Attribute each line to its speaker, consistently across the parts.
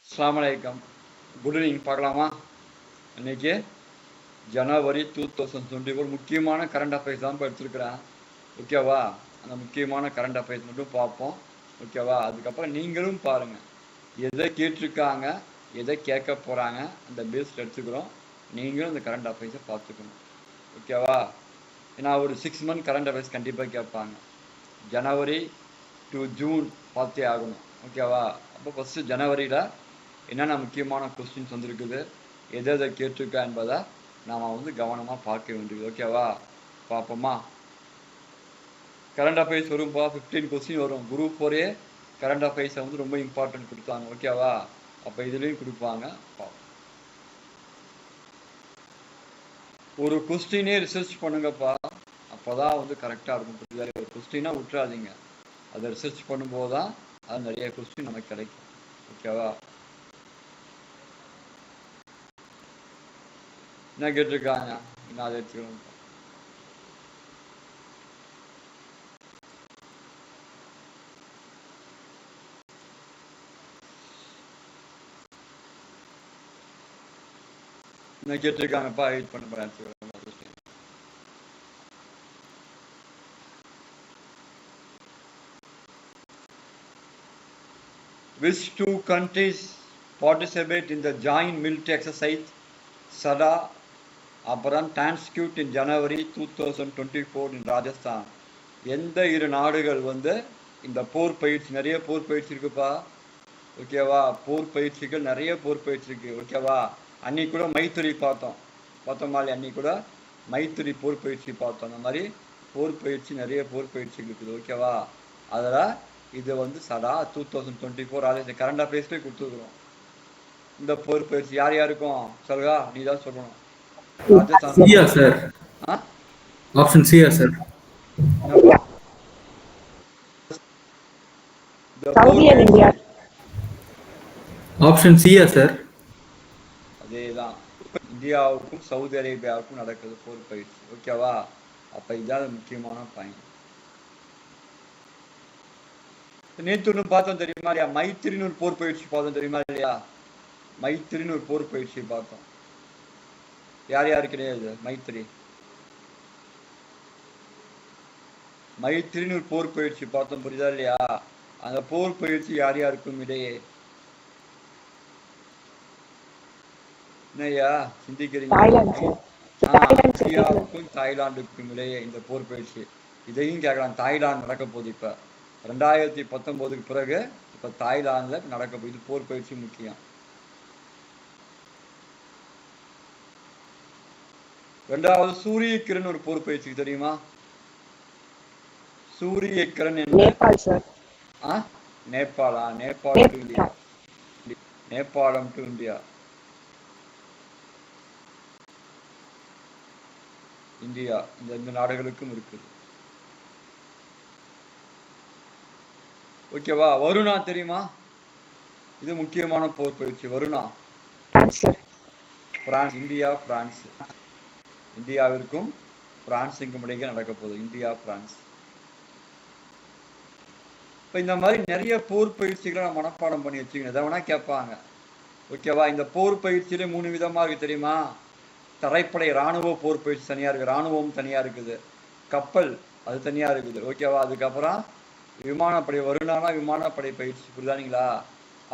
Speaker 1: அஸ்ஸலாமு அலைக்கும். Good evening. பார்க்கலாமா? இன்னைக்கு ஜனவரி 2024 முக்கியமான கரண்ட் அஃபேர்ஸ் தான் இப்போ எடுத்துருக்கிறேன். ஓகேவா? அந்த முக்கியமான கரண்ட் அஃபேர்ஸ் மட்டும் பார்ப்போம். ஓகேவா? அதுக்கப்புறம் நீங்களும் பாருங்கள், எதை கேட்டிருக்காங்க, எதை கேட்க போகிறாங்க, அந்த பேஸில் எடுத்துக்கிறோம். நீங்களும் அந்த கரண்ட் அஃபேர்ஸை பார்த்துக்கணும். ஓகேவா? ஏன்னா ஒரு 6 மந்த் கரண்ட் அஃபேர்ஸ் கண்டிப்பாக கேட்பாங்க. ஜனவரி டு ஜூன் பார்த்தே ஆகணும். ஓகேவா? அப்போ ஃபஸ்ட்டு ஜனவரியில் என்னென்ன முக்கியமான கொஸ்டின்ஸ் வந்துருக்குது, எதை எதை கேட்டிருக்கா என்பதை நாம் கவனமாக பார்க்க வேண்டியது. ஓகேவா? பார்ப்போமா? கரண்ட் அஃபேர்ஸ் வரும்பா, 15 கொஸ்டின் வரும். குரூப் 4 கரண்ட் அஃபேர்ஸை ரொம்ப இம்பார்ட்டன்ட் கொடுத்தாங்க. ஓகேவா? அப்போ இதுலேயும் கொடுப்பாங்க. ஒரு கொஸ்டினே ரிசர்ச் பண்ணுங்கப்பா, அப்போ தான் கரெக்டாக இருக்கும். ஒரு கொஸ்டினாக விட்டுறாதீங்க, அதை ரிசர்ச் பண்ணும்போது தான் அது நிறைய கொஸ்டின் நமக்கு கிடைக்கும். ஓகேவா? என்ன கேட்டிருக்காங்க, என்ன அதை எடுத்துக்கணும். என்ன கேட்டிருக்காங்கப்பா, வெயிட் பண்ண போறேன். Which two countries participate in the joint military exercise SADA அப்புறம் டிரான்ஸ்கியூட் இன் ஜனவரி 2024 இன் ராஜஸ்தான்? எந்த இரு நாடுகள் இந்த போர் பயிற்சி, நிறைய போர் பயிற்சி இருக்குப்பா. ஓகேவா? போர் பயிற்சிகள் நிறைய போர் பயிற்சி இருக்கு. ஓகேவா? அன்னைக்கு கூட மைத்திரி பார்த்தோம் மாதிரி, அன்னைக்கு கூட மைத்திரி போர் பயிற்சி பார்த்தோம். அந்த மாதிரி போர் பயிற்சி நிறைய போர் பயிற்சி இருக்குது. ஓகேவா? அதில் இது சடா 2024 ராஜஸ்தான் கரண்ட் அஃபேர்ஸ்லேயே கொடுத்துருக்குறோம். இந்த போர் பயிற்சி யார் யாருக்கும் சொல்லுங்க, நீ தான் சொல்லணும்.
Speaker 2: Rajasthan sir. Option C sir. Option C sir.
Speaker 1: அதேதான், இந்தியாவுக்கும் சவுதி அரேபியாவுக்கும் நடக்குது போர் பயிற்சி. ஓகேவா? அப்ப இதான் முக்கியமான பாயிண்ட். நேற்று ஒன்று பார்த்தோம் தெரியுமா இல்லையா, மைத்திரின்னு ஒரு போர் பயிற்சி பார்த்தோம் தெரியுமா இல்லையா? மைத்திரின்னு ஒரு போர் பயிற்சி பார்த்தோம். யார் யாருக்கு கிடையாது மைத்திரி? மைத்திரின்னு ஒரு போர் பயிற்சி பார்த்தோம், புரியுதா இல்லையா? அந்த போர் பயிற்சி யார் யாருக்கும் இடையே என்னையா சிந்திக்கிறீங்க? இந்தியாவுக்கும் தாய்லாந்துக்கும் இடையே இந்த போர் பயிற்சி. இதையும் கேட்கலாம். தாய்லாந்து நடக்க போகுது இப்ப 2019 பிறகு இப்ப தாய்லாந்துல நடக்க போகுது போர் பயிற்சி. முக்கியம். ரெண்டாவது சூரிய கிரண் ஒரு போர் பயிற்சி தெரியுமா? சூரிய கிரண் நேபாளா? Nepal to India. Nepal to India. India இந்த நாடுகளுக்கும் இருக்குது. ஓகேவா? வருணா தெரியுமா? இது முக்கியமான போர் பயிற்சி. Varuna France, India France. இந்தியாவிற்கும் பிரான்ஸுக்கும் இடையே நடக்க போகுது. India France. இப்போ இந்த மாதிரி நிறைய போர் பயிற்சிகளை நான் மனப்பாடம் பண்ணி வச்சுக்கணும். எதை வேணா கேட்பாங்க. ஓகேவா? இந்த போர் பயிற்சியில 3 விதமா இருக்கு தெரியுமா? தரைப்படை ராணுவ போர் பயிற்சி தனியா இருக்கு, ராணுவம் தனியா இருக்குது, கப்பல் அது தனியா இருக்குது. ஓகேவா? அதுக்கப்புறம் விமானப்படை. வருணானா விமானப்படை பயிற்சி, புரியுதானீங்களா?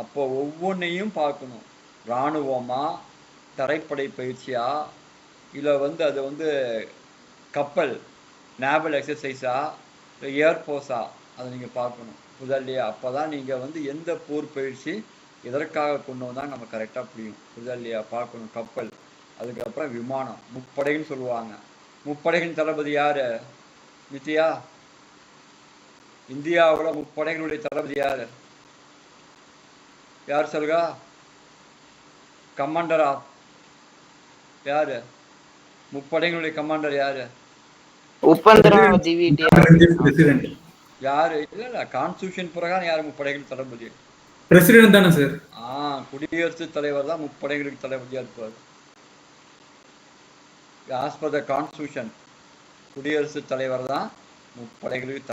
Speaker 1: அப்போ ஒவ்வொன்றையும் பார்க்கணும். ராணுவமா, தரைப்படை பயிற்சியா, இல்லை அது கப்பல் நேவல் எக்ஸசைஸா, இல்லை ஏர்ஃபோர்ஸா, அதை நீங்கள் பார்க்கணும். புரியுதா இல்லையா? அப்போ தான் நீங்கள் எந்த போர் பயிற்சி எதற்காக கொண்டு வந்தால் நம்ம கரெக்டாக புரியும். புரியுதா இல்லையா? பார்க்கணும். கப்பல், அதுக்கப்புறம் விமானம். முப்படைன்னு சொல்லுவாங்க. முப்படைகளின் தளபதி யாரு? நித்யா, இந்தியாவோட முப்படைகளுடைய தளபதி யாரு? யார் சொல்லுங்க? கமாண்டரா யாரு? முப்படைகளுடைய கமாண்டர் யாரு? யாரு? இல்ல கான்ஸ்டிடியூஷன் பிரகாரம் யாரு முப்படைகள் தளபதி?
Speaker 2: பிரசிடென்ட் தானே சார்?
Speaker 1: குடியரசுத் தலைவர் தான் முப்படைகளுக்கு தளபதியா இருப்பார். ஆஸ் பர் த கான்ஸ்டிடியூஷன் குடியரசுத் தலைவர் தான் முப்படைகளுக்கு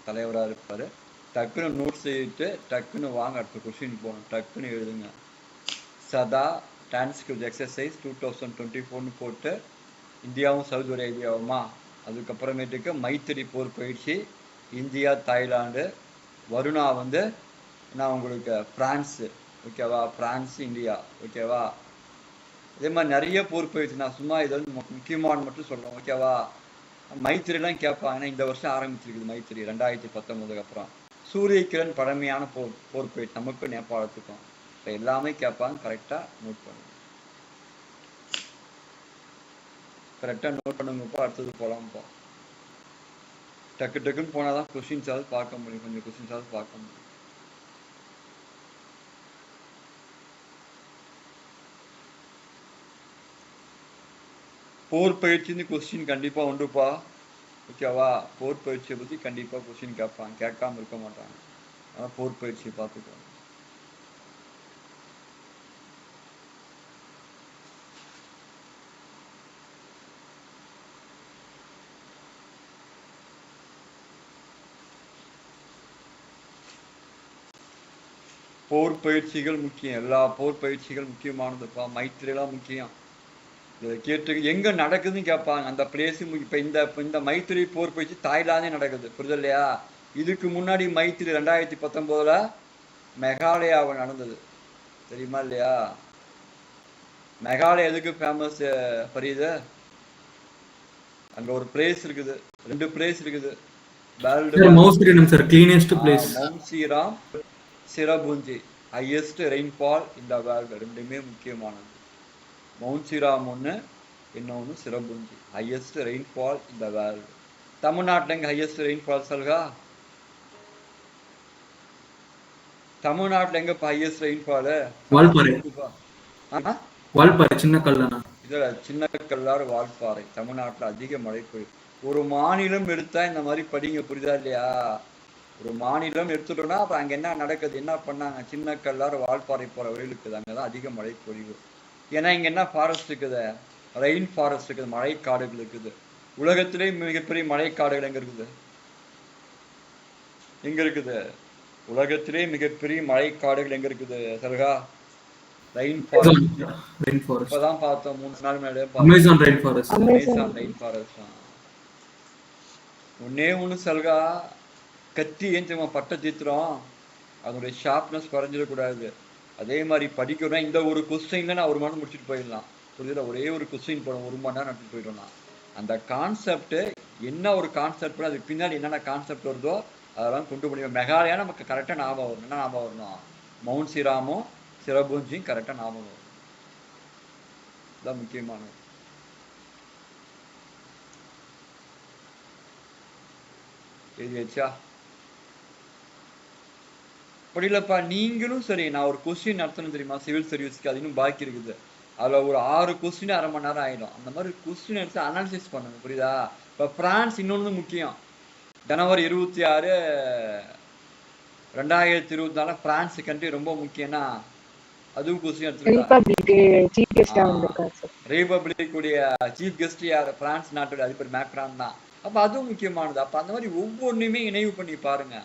Speaker 1: தலைவராக இருப்பார். டக்குன்னு நோட்ஸ் எழுதிட்டு டக்குன்னு வாங்க அடுத்த கொஸ்டின் போகணும். டக்குன்னு எழுதுங்க. சதா டிரான்ஸ்கிரிப்ட் எக்ஸசைஸ் 2024 போட்டு இந்தியாவும் சவுதி அரேபியாவுமா, அதுக்கப்புறமேட்டுக்கு மைத்திரி போர் பயிற்சி இந்தியா தாய்லாந்து, வருணா வந்து நான் உங்களுக்கு பிரான்ஸு, ஓகேவா, பிரான்ஸ் இந்தியா, ஓகேவா. அதே மாதிரி நிறைய போர் பயிற்சி, நான் சும்மா இதை வந்து முக்கியமான மட்டும் சொல்கிறேன், ஓகேவா. மைத்திரிலாம் கேட்பாங்க, இந்த வருஷம் ஆரம்பிச்சிருக்குது மைத்திரி 2019 அப்புறம். சூரிய கிரண் பழமையான போர் பயிற்சி நமக்கும் நேபாளத்துக்கும். இப்போ எல்லாமே கேட்பாங்க, கரெக்டாக நோட் பண்ணுங்க. கரெக்டாக நோட் பண்ணுங்கப்பா. அடுத்தது போகலாம்ப்பா. டக்குன்னு போனால் தான் கொஸ்டின்ஸாவது பார்க்க முடியும், கொஞ்சம் கொஸ்டின்ஸாவது பார்க்க முடியும். போர் பயிற்சின்னு கொஸ்டின் கண்டிப்பாக உண்டுப்பா, ஓகேவா. போர் பயிற்சியை பற்றி கண்டிப்பாக கொஸ்டின் கேட்பாங்க, கேட்காம இருக்க மாட்டாங்க. ஆனால் போர் பயிற்சியை பார்த்துக்கோங்க. போர் பயிற்சிகள் முக்கியம், எல்லா போர் பயிற்சிகள் முக்கியமானதுப்பா. மைத்திரியெல்லாம் முக்கியம். இதை கேட்டு எங்கே நடக்குதுன்னு கேட்பாங்க, அந்த பிளேஸு. இப்போ இந்த மைத்திரி போர் பயிற்சி தாய்லாந்தே நடக்குது, புரிதல் இல்லையா. இதுக்கு முன்னாடி மைத்திரி 2019 மெகாலயாவில் நடந்தது, தெரியுமா இல்லையா. மெகாலயா எதுக்கு ஃபேமஸ் பரியுது, அங்கே ஒரு பிளேஸ் இருக்குது, 2 பிளேஸ் இருக்குது. மவுன்சிராம், சிரபுஞ்சி, ஹையஸ்ட் ரெயின்ஃபால் இந்த வேர்ல்டு, ரெண்டுமே முக்கியமானது. மவுன்சிராம் ஒன்று, இன்னொன்று சிரபுஞ்சி, ஹையஸ்ட் ரெயின்ஃபால் இந்த வேர்ல்டு. தமிழ்நாட்டில் எங்கே ஹையஸ்ட் ரெயின்ஃபால் சொல்கா, தமிழ்நாட்டில் எங்க ஹையஸ்ட் ரெயின்ஃபால்?
Speaker 2: வால்பாறை, சின்ன கல்லானா,
Speaker 1: இதுல சின்ன கல்லாறு வால்பாறை. தமிழ்நாட்டில் அதிக மழை பெய்யும். ஒரு மாநிலம் எடுத்தா இந்த மாதிரி படிங்க, புரியுதா இல்லையா. ஒரு மாநிலம் எடுத்துட்டோம்னா அப்புறம் அங்கே என்ன நடக்குது, என்ன பண்ணாங்க, சின்ன கல்லாறு வால்பாறை போகிற வழியில் இருக்குது, அங்கே தான் அதிக மழை பொழிவு. ஏன்னா இங்கே என்ன ஃபாரஸ்ட் இருக்குது, ரெயின் ஃபாரஸ்ட் இருக்குது, மழை காடுகள் இருக்குது. உலகத்திலே மிகப்பெரிய மழை காடுகள் எங்கே இருக்குது, எங்கே இருக்குது, உலகத்திலே மிகப்பெரிய மழை காடுகள் எங்கே இருக்குது சருகா, ரெயின் ஃபாரஸ்ட். இப்போதான் பார்த்தோம் 3 நாள் முன்னாடியே,
Speaker 2: Amazon rain forest.
Speaker 1: Amazon rain forest. ஒன்னே ஒன்று சல்கா, கத்தி ஏன் தெரியுமா பட்டை தீத்துறோம், அதனுடைய ஷார்ப்னஸ் குறைஞ்சிடக்கூடாது. அதே மாதிரி படிக்கணும்னா இந்த ஒரு கொஸ்டின்ல நான் 1 மணி நேரம் முடிச்சுட்டு போயிடலாம், புரியுதுல. ஒரே ஒரு கொஸ்டின் போடும் 1 மணி நேரம் நடத்திட்டு போயிட்டோம்னா, அந்த கான்செப்ட் என்ன ஒரு கான்செப்ட், அதுக்கு பின்னாடி என்னென்ன கான்செப்ட் வருதோ அதெல்லாம் கொண்டு முடியும். மெகாலயா நமக்கு கரெக்டாக ஞாபகம் வரும். என்ன ஞாபகம் வரணும், மவுன்சிராமும் சிரபுஞ்சியும் கரெக்டாக ஞாபகம் வரும். இதுதான் முக்கியமானது. எழுதியாச்சா? புரியலப்பா. நீங்களும் சரி, நான் ஒரு கொஸ்டின் நடத்தணும் தெரியுமா சிவில் சர்வீஸ்க்கு, அது இன்னும் பாக்கி இருக்குது. அதில் ஒரு 6 கொஸ்டின் 1/2 மணி நேரம் ஆகிடும். அந்த மாதிரி கொஸ்டின் எடுத்து அனாலிசிஸ் பண்ணுங்க, புரியுதா. இப்போ பிரான்ஸ் இன்னொன்று முக்கியம், ஜனவரி 26, 2024 பிரான்ஸ் கண்ட்ரி ரொம்ப முக்கியம்னா அதுவும் கொஸ்டின் எடுத்துருக்காங்க. ரிபப்ளிக் உடைய சீஃப் கெஸ்ட் யார், பிரான்ஸ் நாட்டுடைய அதிபர் மேக்ரான் தான். அப்போ அதுவும் முக்கியமானது. அப்போ அந்த மாதிரி ஒவ்வொன்றுமே இணைவு பண்ணி பாருங்க.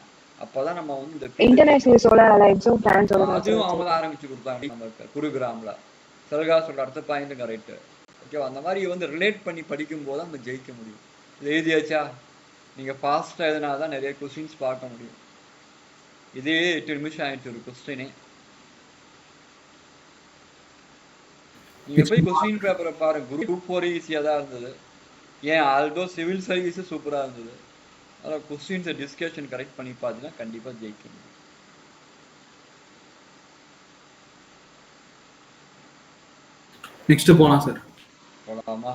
Speaker 1: அப்பதான் நம்ம வந்து இந்த
Speaker 3: இன்டர்நேஷனல் சோலார் அலையன்ஸும் பிரான்ஸோட
Speaker 1: அதுவும் அவங்க தான் ஆரம்பிச்சு கொடுத்தாங்க நமக்கு குருகிராம்ல. சல்கா சொல்ற அடுத்த பாயிண்ட் கரெக்ட், ஓகேவா. அந்த மாதிரி வந்து ரிலேட் பண்ணி படிக்கும் போது நம்ம ஜெயிக்க முடியும். இது எழுதியாச்சா? நீங்க ஃபாஸ்டா எழுதினாதான் நிறைய கொஸ்டின்ஸ் பார்க்க முடியும். இதே 8 நிமிஷம் ஆயிடுச்சு ஒரு கொஸ்டினே. நீங்க போய் கொஸ்டின் பேப்பரை பாருங்க, குரூப் 4 ஈஸியா தான் இருந்தது. ஏன் ஆல்தோ சிவில் சர்வீஸ் சூப்பரா இருந்தது. அதான் கொஸ்டின்ஸை டிஸ்கஷன் கரெக்ட் பண்ணி பார்த்தீங்கன்னா கண்டிப்பாக ஜெயிக்க முடியும்.
Speaker 2: நெக்ஸ்ட் போலாம் சார்.
Speaker 1: போலாமா?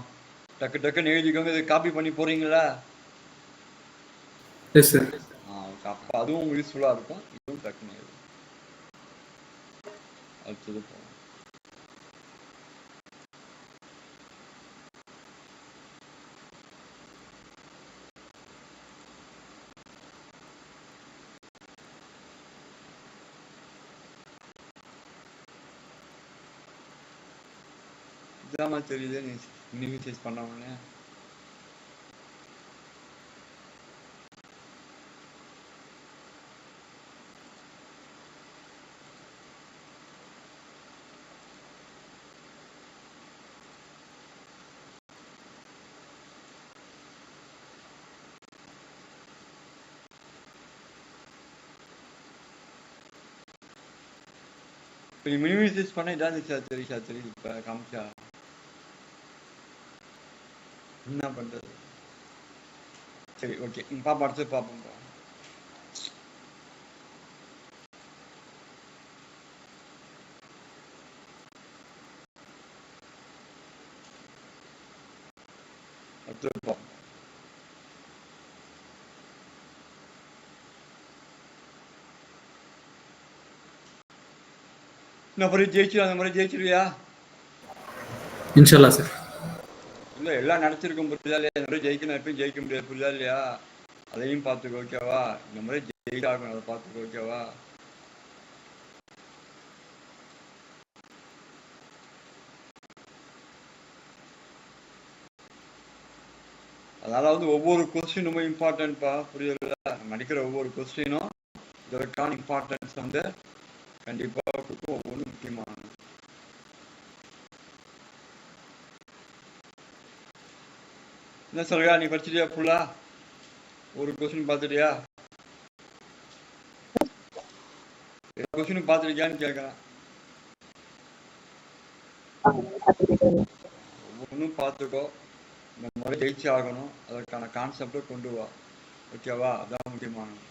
Speaker 1: டக்குன்னு எழுதிக்கோங்க. இது காப்பி பண்ணி போறீங்களா?
Speaker 2: Yes sir.
Speaker 1: அப்போ அதுவும் யூஸ்ஃபுல்லாக இருக்கும். இதுவும் டக்குன்னு எழுது. அடுத்தது போகலாம். இதாம தெரியுது நீ இனிஷியேட் பண்ணவனே. இப்போ நீ மினிமைஸ் பண்ண இதான் சாத்திரி இப்போ காமிச்சா என்ன பண்றது? சரி ஓகே, பாப்பா அடுத்து பார்ப்போம். அடுத்து பார்ப்போம். இந்த முறை ஜெயிச்சு அந்த முறை ஜெயிச்சிருவியா?
Speaker 2: இன்ஷால்லா சார்.
Speaker 1: இல்லை எல்லாம் நினச்சிருக்கும், புரியுதா இல்லையா? இந்த முறை ஜெயிக்கணும், எப்பயும் ஜெயிக்க முடியாது, புரியுதா இல்லையா? அதையும் பார்த்துக்கோ, ஓகேவா? இந்த முறை ஜெயிச்சாகணும், அதை பார்த்துக்கோ, ஓகேவா? அதனால வந்து ஒவ்வொரு கொஸ்டின் ரொம்ப இம்பார்ட்டன்ட்பா, புரியுதுல்ல? நடிக்கிற ஒவ்வொரு கொஸ்டினும் இதற்கான இம்பார்ட்டன்ஸ் வந்து கண்டிப்பாக கொடுக்கும், ஒவ்வொன்றும் முக்கியமானது. என்ன சொல்றியா? நீ படிச்சிட்டியா ஃபுல்லா? ஒரு கொஸ்டின் பார்த்துட்டியா? கொஸ்டின் பார்த்துருக்கியான்னு கேட்குறேன். ஒவ்வொன்றும் பார்த்துக்கோ. இந்த முறை ஜெயிச்சு ஆகணும், அதற்கான கான்செப்டை கொண்டு வா, ஓகேவா? அதான் முக்கியமானது.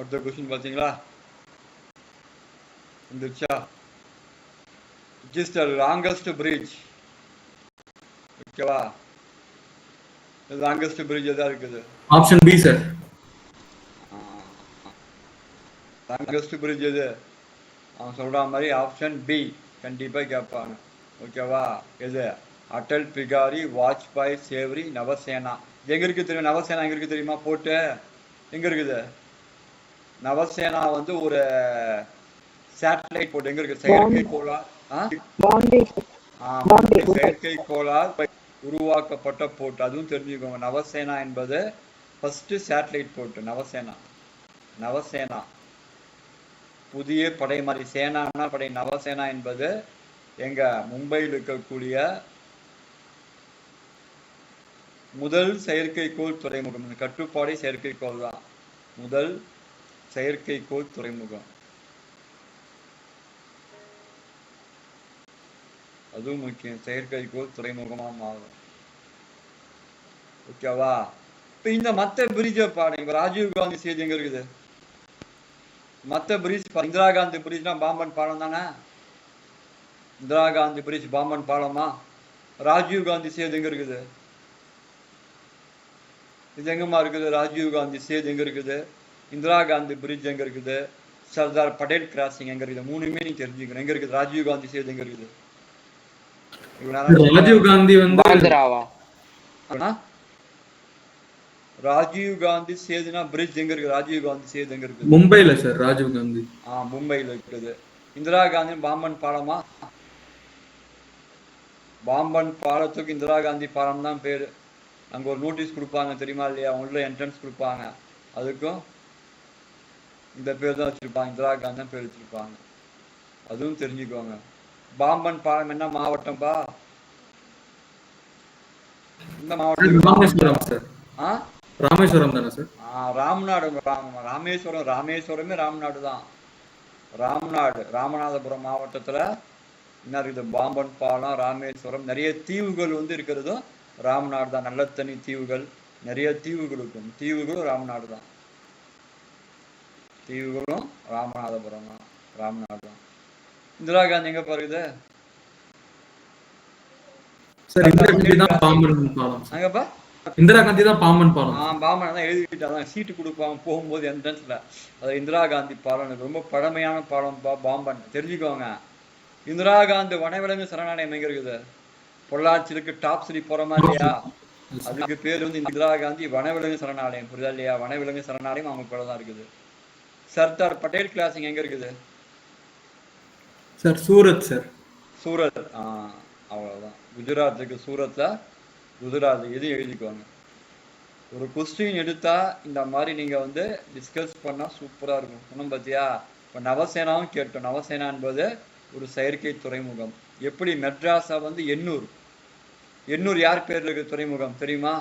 Speaker 1: அடுத்த கொஸ்டின் பார்த்தீங்களா? வந்துருச்சா? Which is the longest bridge? ஓகேவா? லாங்கஸ்ட் பிரிட்ஜ் எதா இருக்குது?
Speaker 2: Option B sir.
Speaker 1: Longest bridge எது? அவன் சொல்ற மாதிரி ஆப்ஷன் பி கண்டிப்பா கேட்பாங்க, ஓகேவா? எது? அடல் பிகாரி வாஜ்பாய் சேவரி நவசேனா. எங்க இருக்கு தெரியும்? நவசேனா எங்க இருக்கு தெரியுமா? போட்டு எங்க இருக்குது? நவசேனா வந்து ஒரு சேட்டலைட் போட்டு எங்க இருக்கு? செயற்கைக்கோளார். செயற்கைக்கோளார் உருவாக்கப்பட்ட போட்டு, அதுவும் தெரிஞ்சுக்கோங்க. நவசேனா என்பது ஃபர்ஸ்ட் சேட்டலைட் போட்டு. நவசேனா புதிய படை மாதிரி, சேனானா படை. நவசேனா என்பது எங்க மும்பையில் இருக்கக்கூடிய முதல் செயற்கைக்கோள் துறைமுகம். கட்டுப்பாடை செயற்கைக்கோள் தான் முதல் செயற்கைக்கோள் துறைமுகம். அதுவும் முக்கியம், செயற்கைக்கோள் துறைமுகமா மாறும், ஓகேவா? இப்ப இந்த மத்த பிரிட்ஜை பாருங்க. ராஜீவ் காந்தி சேது எங்க இருக்குது? மத்த பிரிட்ஜ், இந்திரா காந்தி பிரிட்ஜ்னா பாம்பன் பாலம் தானே? இந்திரா காந்தி பிரிட்ஜ் பாம்பன் பாலமா? ராஜீவ் காந்தி சேது எங்க இருக்குது? இது எங்கம்மா இருக்குது? ராஜீவ் காந்தி சேது எங்க இருக்குது? இந்திரா காந்தி பிரிட்ஜ் எங்க இருக்குது? சர்தார் படேல் கிராசிங் எங்க இருக்குது? மூணுமே நீ தெரிஞ்சுக்கணும். எங்க இருக்குது ராஜீவ் காந்தி சேது? எங்க இருக்குது?
Speaker 2: ராஜீவ் காந்தி வந்து
Speaker 1: ராஜீவ் காந்தி சேதுனா பிரிட்ஜ் எங்க இருக்கு? ராஜீவ் காந்தி சேது எங்க இருக்கு?
Speaker 2: மும்பைல சார். ராஜீவ் காந்தி
Speaker 1: மும்பைல இருக்குது. இந்திரா காந்தி பாம்பன் பாலமா? பாம்பன் பாலத்துக்கு இந்திரா காந்தி பாலம் தான் பேரு. அங்க ஒரு நோட்டீஸ் கொடுப்பாங்க, தெரியுமா இல்லையா? உள்ள என்ட்ரன்ஸ் கொடுப்பாங்க, அதுக்கும் இந்த பேர் தான் வச்சிருப்பாங்க, இந்திரா காந்தி தான் பேர் வச்சிருப்பாங்க. அதுவும் தெரிஞ்சுக்கோங்க. பாம்பன் பாலம் என்ன மாவட்டம்பா? இந்த மாவட்டம்
Speaker 2: ராமேஸ்வரம் சார். ராமேஸ்வரம் தானே சார்?
Speaker 1: ராம்நாடு. ராமேஸ்வரமே ராம்நாடு தான். ராமநாதபுரம் மாவட்டத்துல என்ன இருக்குது? பாம்பன் பாலம், ராமேஸ்வரம். நிறைய தீவுகள் வந்து இருக்கிறதும் ராம்நாடு தான். நல்ல தனி தீவுகள், நிறைய தீவுகள் இருக்கும். தீவுகளும் ராம்நாடு தான். தீவுகளும் ராமநாதபுரம் தான், ராம்நாடு தான். இந்திரா காந்தி எங்க பாருக்குது?
Speaker 2: இந்திரா காந்தி தான் பாம்பன் பாலம்.
Speaker 1: பாம்பன் தான் எழுதிக்கிட்டாதான், சீட்டு கொடுப்பாங்க போகும்போது என்ட்ரன்ஸ்ல. அது இந்திரா காந்தி பாலம். ரொம்ப பழமையான பாலம் பாம்பன், தெரிஞ்சுக்கோங்க. இந்திரா காந்தி வனவிலங்கு சரணாலயம் எங்க இருக்குது? பொள்ளாச்சிக்கு டாப் 3 போற மாதிரியா? அதுக்கு பேர் வந்து இந்திரா காந்தி வனவிலங்கு சரணாலயம், புரியுதா இல்லையா? வனவிலங்கு சரணாலயம் அவங்க கூட தான் இருக்குது. சர்தார் பட்டேல் கிராசிங் எங்க இருக்குது?
Speaker 2: Sir Surat sir.
Speaker 1: சூரத். அவ்வளவுதான். குஜராத்துக்கு சூரத்ல, குஜராத். இது எழுதிக்குவாங்க. ஒரு கொஸ்டின் எடுத்தா இந்த மாதிரி நீங்க வந்து டிஸ்கஸ் பண்ணா சூப்பரா இருக்கும். சொன்னோம் பார்த்தியா? இப்போ நவசேனாவும் கேட்டோம். நவசேனா என்பது ஒரு செயற்கை துறைமுகம். எப்படி மெட்ராஸா வந்து எண்ணூர், எண்ணூர் யார் பேர்ல இருக்கு துறைமுகம் தெரியுமா?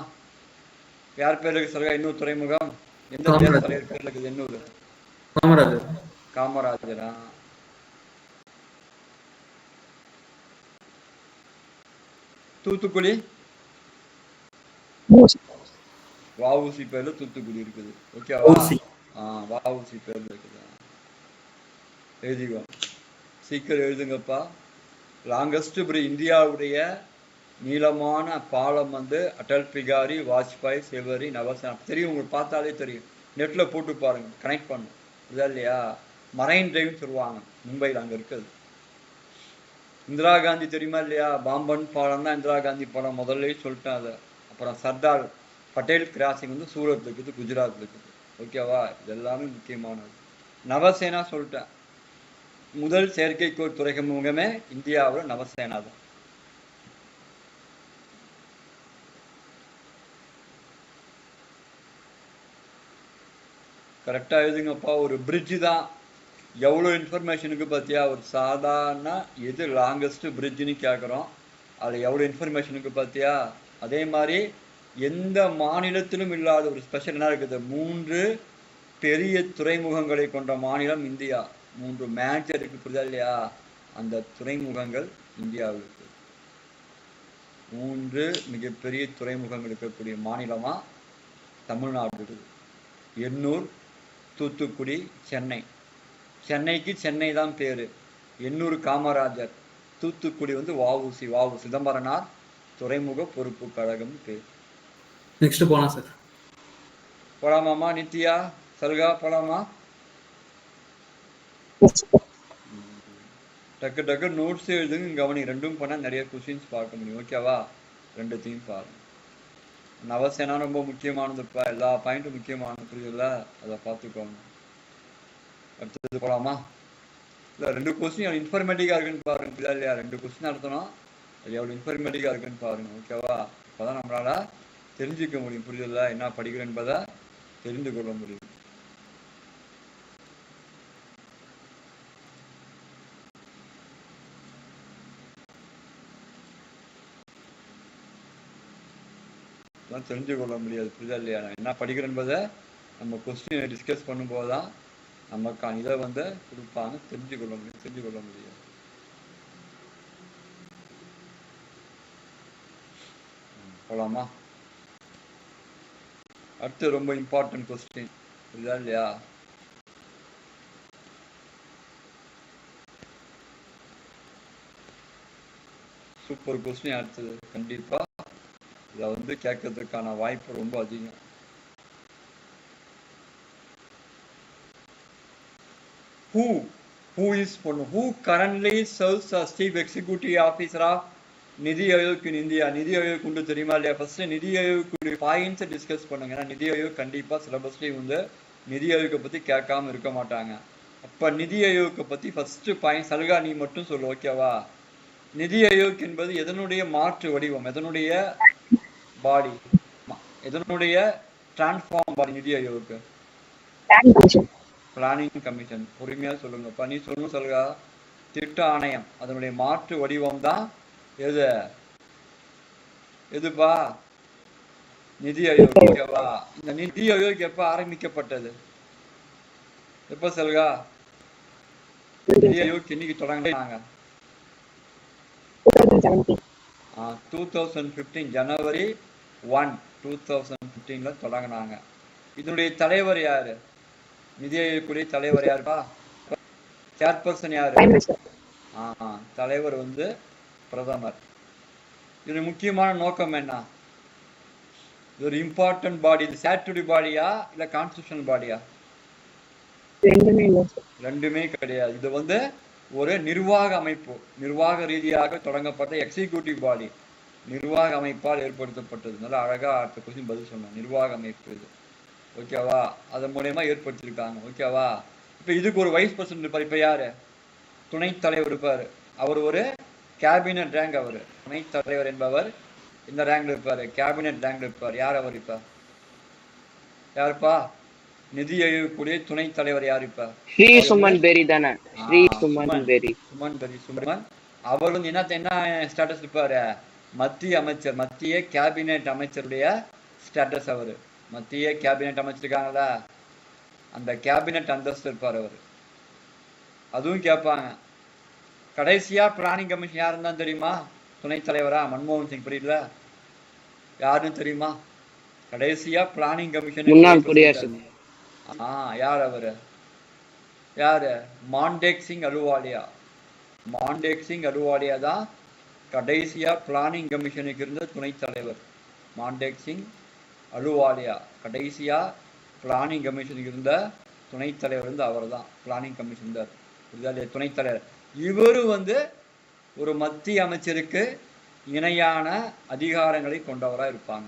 Speaker 1: யார் பேர்ல இருக்கு சொல்லுங்க எண்ணூர் துறைமுகம்? எந்த தேச தலைவர் பேர்ல இருக்குது எண்ணூர்?
Speaker 2: காமராஜர்.
Speaker 1: காமராஜரா? தூத்துக்குடி வஉசி பேர்ல தூத்துக்குடி இருக்குது. ஓகேவா? வஉசி பேர்ல இருக்குது. எழுதிக்கோ, சீக்கிரம் எழுதுங்கப்பா. லாங்கஸ்ட் பிரிட்ஜ், இந்தியாவுடைய நீளமான பாலம் வந்து அடல் பிகாரி வாஜ்பாய் செவரி நவசேனா. தெரியும், உங்களுக்கு பார்த்தாலே தெரியும், நெட்ல போட்டு பாருங்க, கனெக்ட் பண்ணும். இதா இல்லையா? மரைன் டிரைவ்னு சொல்லுவாங்க, மும்பையில் அங்கே இருக்குது. இந்திரா காந்தி தெரியுமா இல்லையா? பாம்பன் பாலம் தான் இந்திரா காந்தி பாலம், முதல்ல சொல்லிட்டேன் அதை. அப்புறம் சர்தார் பட்டேல் கிராசிங் வந்து சூரத் இருக்குது, குஜராத் இருக்குது. ஓகேவா? இது எல்லாமே முக்கியமானது. நவசேனா சொல்லிட்டேன், முதல் செயற்கைக்கோள் துறைமுகமே இந்தியாவில் நவசேனா தான். கரெக்டா எழுதுங்கப்பா. ஒரு பிரிட்ஜு தான், எவ்வளோ இன்ஃபர்மேஷனுக்கு பார்த்தியா? ஒரு சாதாரண எது லாங்கஸ்ட் பிரிட்ஜுன்னு கேட்குறோம், அதில் எவ்வளோ இன்ஃபர்மேஷனுக்கு பார்த்தியா? அதே மாதிரி எந்த மாநிலத்திலும் இல்லாத ஒரு ஸ்பெஷல் என்ன இருக்குது? 3 பெரிய துறைமுகங்களை கொண்ட மாநிலம் இந்தியா. 3 மேஜர் இருக்கு, புரியுதா இல்லையா? அந்த துறைமுகங்கள் இந்தியாவில் இருக்கு. 3 மிகப்பெரிய துறைமுகங்கள் இருக்கக்கூடிய மாநிலமா தமிழ்நாடு இருக்குது. எண்ணூர், தூத்துக்குடி, சென்னை. சென்னைக்கு சென்னை தான் பேரு. எண்ணூர் காமராஜர், தூத்துக்குடி வந்து வஉசி, வாவு சிதம்பரனார் துறைமுக பொறுப்பு கழகம் பேர்.
Speaker 2: நெக்ஸ்ட் போலாம் சார்.
Speaker 1: போலாமாமா? நித்யா சல்கா போலாமா? டக்கு டக்கு நோட்ஸ் எழுதுங்க, கவனி. ரெண்டும் பண்ணால் நிறைய கொஸ்டின்ஸ் பார்க்க முடியும். ஓகேவா? ரெண்டுத்தையும் பாருங்க. நவசேனா ரொம்ப முக்கியமானதுப்பா, எல்லா பாயிண்ட்டும் முக்கியமானது, புரியுதுல்ல? அதை பார்த்துக்கோங்க. அடுத்தது போலாமா? இல்லை, 2 கொஸ்டின் இன்ஃபர்மேட்டிக்காக இருக்குன்னு பாருங்க, புரியுதா இல்லையா? 2 கொஸ்டின் நடத்தணும், அது எவ்வளோ இன்ஃபர்மேட்டிக்காக இருக்குன்னு பாருங்க. ஓகேவா? அப்போதான் நம்மளால தெரிஞ்சுக்க முடியும், புரியுதுல்ல? என்ன படிக்கிறேன் என்பதை தெரிந்து கொள்ள முடியும். தெரிஞ்சு கொள்ள முடியாது, புரியுதா இல்லையா? என்ன படிக்கிறேன் என்பதை நம்ம கொஸ்டினை டிஸ்கஸ் பண்ணும்போது தான் நமக்கான இதை வந்து கொடுப்பாங்க, தெரிஞ்சு கொள்ள முடியாது. போலாமா? அடுத்து ரொம்ப இம்பார்ட்டன்ட் கொஸ்டின், புரியுதா இல்லையா? Super question. அடுத்தது கண்டிப்பா இதை வந்து கேட்கறதுக்கான வாய்ப்பு ரொம்ப அதிகம். Who currently serves as Chief Executive Officer of நிதி ஆயோக் இன் இந்தியா? நிதி ஆயோக் உண்டு தெரியுமா இல்லையா? ஃபர்ஸ்ட் நிதி ஆயோக் பாயிண்ட்ஸை டிஸ்கஸ் பண்ணுங்க. ஏன்னா நிதி ஆயோக் கண்டிப்பா சிலபஸ்லேயும் வந்து நிதி ஆயோக்கை பத்தி கேட்காம இருக்க மாட்டாங்க. அப்ப நிதி ஆயோக்கை பத்தி ஃபர்ஸ்ட் பாயிண்ட் சல்கா நீ மட்டும் சொல்லு, ஓகேவா? நிதி ஆயோக் என்பது எதனுடைய மாற்று வடிவம், எதனுடைய பாடி, எதனுடைய டிரான்ஸ்ஃபார்ம் பாடி? நிதி ஆயோக் பிளானிங் கமிஷன். பொறுமையா சொல்லுங்கப்பா, நீ சொல்லணும் சல்கா. திட்ட ஆணையம், அதனுடைய மாற்று வடிவம் தான் எது? எதுப்பா? நிதி ஆயோக். ஓகேவா? இந்த நிதி ஆயோக் எப்ப ஆரம்பிக்கப்பட்டது? எப்ப சல்கா? நிதி ஆயோக் இன்னைக்கு தொடங்கினாங்க 2015 ஜனவரி 1, 2015 தொடங்கினாங்க. இதனுடைய தலைவர் யாரு? நிதி ஆயோக்குடைய தலைவர் யாருப்பா? சேர்பர்சன் யாரு? தலைவர் வந்து பிரதமர். இது முக்கியமான நோக்கம் என்ன? இது ஒரு இம்பார்ட்டன்ட் பாடி. இது ஸ்டாட்யூட்டரி பாடியா இல்ல கான்ஸ்டிடியூஷனல் பாடியா? ரெண்டுமே கிடையாது. இது வந்து ஒரு நிர்வாக அமைப்பு, நிர்வாக ரீதியாக தொடங்கப்பட்ட எக்ஸிக்யூட்டிவ் பாடி, நிர்வாக அமைப்பால் ஏற்படுத்தப்பட்டது. நல்லா அழகா அடுத்த கொஸ்டின் பதில் சொன்னேன். நிர்வாக அமைப்பு இது, ஓகேவா? அதன் மூலயமா ஏற்படுத்தியிருக்காங்க. ஓகேவா? இப்ப இதுக்கு ஒரு வைஸ் பிரசிடன்ட் இருப்பார். இப்ப யாரு? துணைத் தலைவர் இருப்பாரு. அவர் ஒரு கேபினட் ரேங்க். அவர் துணைத் தலைவர் என்பவர் இந்த ரேங்க்ல இருப்பாரு, கேபினட் ரேங்க்ல இருப்பார். யார் அவர்? இப்ப யாருப்பா? நிதி ஆயோக்குடைய துணைத் தலைவர் யார் இப்ப?
Speaker 4: ஸ்ரீ
Speaker 1: அவர் வந்து
Speaker 4: சுமன் பெரி தானே? ஸ்ரீ சுமன்
Speaker 1: சுமன்
Speaker 4: பெரி.
Speaker 1: சுமன். அவர் வந்து என்ன ஸ்டேட்டஸ் இருப்பாரு? மத்திய அமைச்சர், மத்திய கேபினெட் அமைச்சருடைய ஸ்டேட்டஸ். அவரு மத்திய கேபினெட் அமைச்சிருக்காங்களா, அந்த கேபினெட் அந்தஸ்து இருப்பார் அவர். அதுவும் கேட்பாங்க. கடைசியா பிளானிங் கமிஷன் யாருன்னு தான் தெரியுமா? துணைத் தலைவரா மன்மோகன் சிங் புரியல, யாருன்னு தெரியுமா? கடைசியா பிளானிங் கமிஷன்
Speaker 4: முன்னாள் குடியரசு.
Speaker 1: யார் அவரு? யாரு? மாண்டேக் சிங் அலுவாலியா. மாண்டேக் சிங் அலுவாலியா தான் கடைசியா பிளானிங் கமிஷனுக்கு இருந்த துணைத் தலைவர். மாண்டேக் சிங் அலுவாலியா கடைசியா பிளானிங் கமிஷனுக்கு இருந்த துணைத் தலைவர் வந்து அவர் தான். பிளானிங் கமிஷன் துணைத் தலைவர். இவரு வந்து ஒரு மத்திய அமைச்சருக்கு இணையான அதிகாரங்களை கொண்டவரா இருப்பாங்க.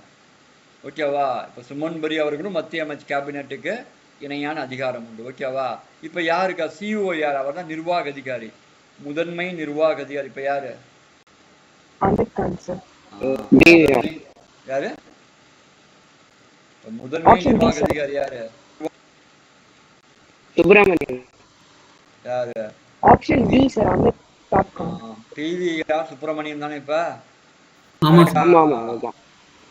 Speaker 1: ஓகேவா? இப்ப சுமன் பெரி அவர்களும் மத்திய அமைச்சர் கேபினெட்டுக்கு இணையான அதிகாரம் உண்டு. ஓகேவா? இப்ப யாருக்கா சிஓ யார்? அவர் தான் நிர்வாக அதிகாரி, முதன்மை நிர்வாக அதிகாரி. இப்ப யாரு? யாரு முதன்மை நிர்வாக அதிகாரி? யாரு?
Speaker 4: சுப்பிரமணியன்.
Speaker 1: யாரு?
Speaker 3: Option D sir, Amit dotcom.
Speaker 1: PVR Subramanian தானே இப்ப?
Speaker 2: ஆமா சார்.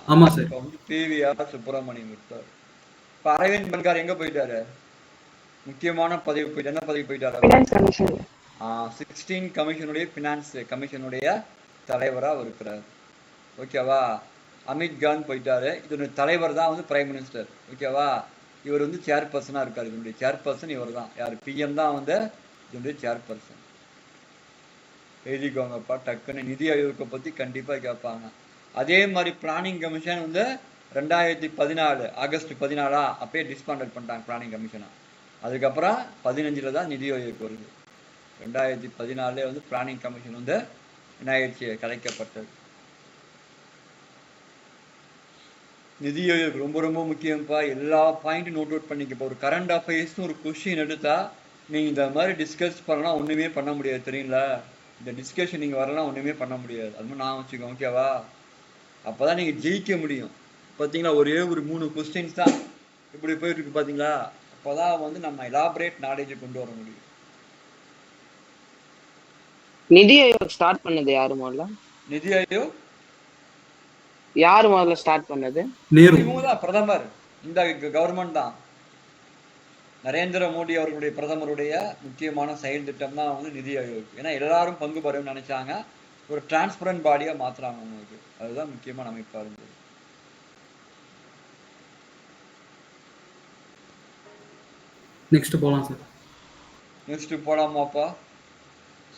Speaker 2: ஆமா சார்.
Speaker 1: பிவிஆர் சுப்பிரமணியன் இருப்பார். இப்ப அரவிந்த் பன்கார் எங்க போயிட்டாரு? முக்கியமான பதவி போயிட்டு. என்ன பதவி போயிட்டாரு? 16 கமிஷனுடைய பினான்ஸ் கமிஷனுடைய தலைவரா இருக்கிறார். ஓகேவா? அமித் கான் போயிட்டாரு. இதனுடைய தலைவர் தான் வந்து பிரைம் மினிஸ்டர். ஓகேவா? இவர் வந்து சேர்பர்சனா இருக்காரு. இதனுடைய சேர்பர்சன் இவர் தான். யார்? பிஎம் தான் வந்து இதனுடைய சேர்பர்சன். எழுதிக்கோங்கப்பா டக்குன்னு. நிதி ஆயோகத்தை பத்தி கண்டிப்பா கேட்பாங்க. அதே மாதிரி பிளானிங் கமிஷன் வந்து 2014 ஆகஸ்ட் 14 அப்பயே டிஸ்பாண்டட் பண்ணிட்டாங்க பிளானிங் கமிஷனை. அதுக்கப்புறம் 15 தான் நிதி ஆயோக் வருது. 2014 வந்து பிளானிங் கமிஷன் வந்து என்ன ஆயிடுச்சு? கலைக்கப்பட்டது. நிதி ஆயோக் ரொம்ப ரொம்ப முக்கியம்ப்பா. எல்லா பாயிண்ட்டும் நோட் அவுட் பண்ணிக்கப்போ. ஒரு கரண்ட் அஃபேர்ஸ்னு ஒரு கொஸ்டின் எடுத்தா நீங்க இந்த மாதிரி டிஸ்கஸ் பண்ணலாம், ஒண்ணுமே பண்ண முடியாது. தெரியுங்களா? இந்த டிஸ்கஷன் நீங்க வரலாம், ஒண்ணுமே பண்ண முடியாது. அது நான் வச்சுக்கோங்க. ஓகேவா? அப்பதான் நீங்க ஜெயிக்க முடியும். பாத்தீங்களா? ஒரே ஒரு 3 கொஸ்டின்ஸ் தான் இப்படி போயிட்டு இருக்கு. பாத்தீங்களா? அப்பதான் வந்து நம்ம எலாபரேட் நாலேஜ் கொண்டு வர முடியும்.
Speaker 4: நிதி ஆயோக் ஸ்டார்ட் பண்ணது யாரு முதல்ல?
Speaker 1: நிதி ஆயோக்
Speaker 4: யாரு முதல்ல ஸ்டார்ட் பண்ணது?
Speaker 1: இவங்க தான் பிரதமர். இந்த கவர்மெண்ட் தான். நரேந்திர மோடி அவர்களுடைய பிரதமருடைய முக்கியமான செயல் திட்டம் தான் வந்து நிதி ஆயோக். ஏன்னா எல்லாரும் பங்கு பெறும் நினைச்சாங்க. ஒரு டிரான்ஸ்பரண்ட் பாடியா மாத்துறாங்க உங்களுக்கு. அதுதான் முக்கியமான அமைப்பா இருந்தது.
Speaker 2: நெக்ஸ்ட் போலாம் சார்.
Speaker 1: நெக்ஸ்ட் போலாமாப்பா?